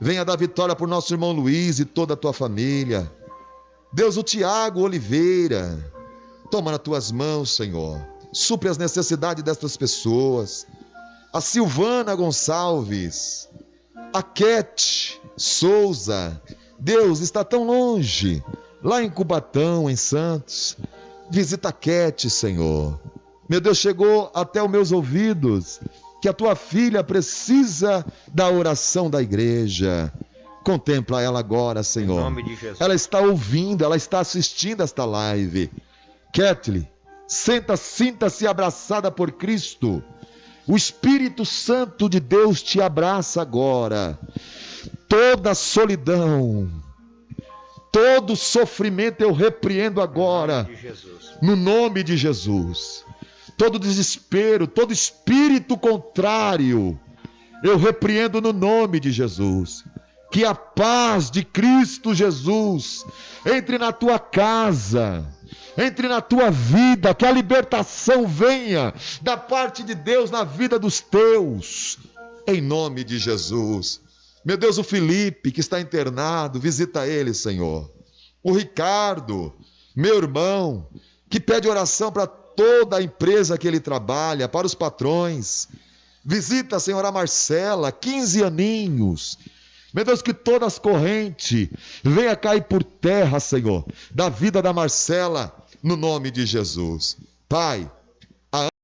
[SPEAKER 2] Venha dar vitória por nosso irmão Luiz e toda a tua família. Deus, o Tiago Oliveira, toma nas tuas mãos, Senhor. Supre as necessidades destas pessoas. A Silvana Gonçalves, a Cat Souza, Deus, está tão longe, lá em Cubatão, em Santos. Visita a Cat, Senhor. Meu Deus, chegou até os meus ouvidos que a tua filha precisa da oração da igreja. Contempla ela agora, Senhor.
[SPEAKER 1] Em nome de Jesus.
[SPEAKER 2] Ela está ouvindo, ela está assistindo esta live. Kathleen, sinta-se abraçada por Cristo. O Espírito Santo de Deus te abraça agora. Toda solidão, todo sofrimento eu repreendo agora,
[SPEAKER 1] Em nome de Jesus.
[SPEAKER 2] no nome de Jesus. Todo desespero, todo espírito contrário, eu repreendo no nome de Jesus. Que a paz de Cristo Jesus entre na tua casa, entre na tua vida, que a libertação venha da parte de Deus na vida dos teus, em nome de Jesus. Meu Deus, o Felipe que está internado, visita ele, Senhor. O Ricardo, meu irmão, que pede oração para toda a empresa que ele trabalha, para os patrões. Visita a senhora Marcela, 15 aninhos. Meu Deus, que todas as correntes venha cair por terra, Senhor, da vida da Marcela, no nome de Jesus. Pai,